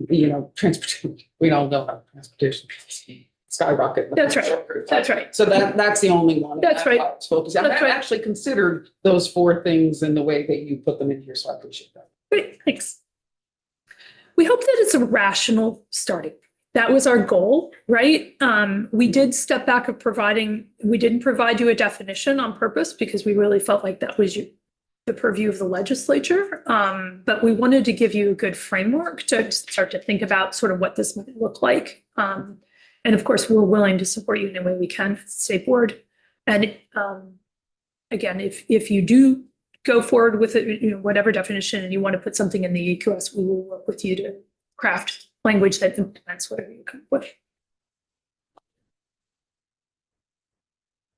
You know, transportation, we all know how transportation skyrocket. that's right. That's right. So that's the only one. That's right. I was focusing. That's I right. actually considered those four things in the way that you put them in here, so I appreciate that. Great, thanks. We hope that it's a rational starting. That was our goal, right? We did step back of we didn't provide you a definition on purpose because we really felt like that was the purview of the legislature. But we wanted to give you a good framework to start to think about sort of what this might look like. And of course, we're willing to support you in any way we can, State Board. And again, if you do go forward with it, whatever definition, and you want to put something in the EQS, we will work with you to craft language that implements whatever you come up with.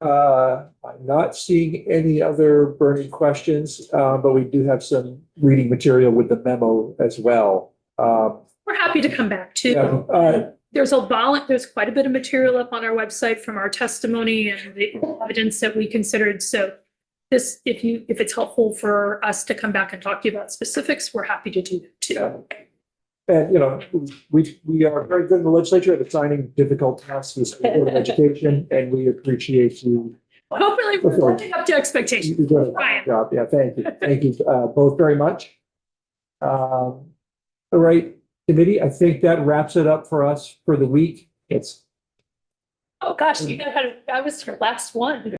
I'm not seeing any other burning questions, but we do have some reading material with the memo as well. We're happy to come back too. Yeah, There's quite a bit of material up on our website from our testimony and the evidence that we considered. So this, if it's helpful for us to come back and talk to you about specifics, we're happy to do that too. Yeah. And, we are very good in the legislature at assigning difficult tasks to the State Board of Education, and we appreciate you. Hopefully we're living up to expectations. You're doing a Ryan. great job. Yeah, thank you. Thank you both very much. All right, committee, I think that wraps it up for us for the week. Oh gosh, I was your last one.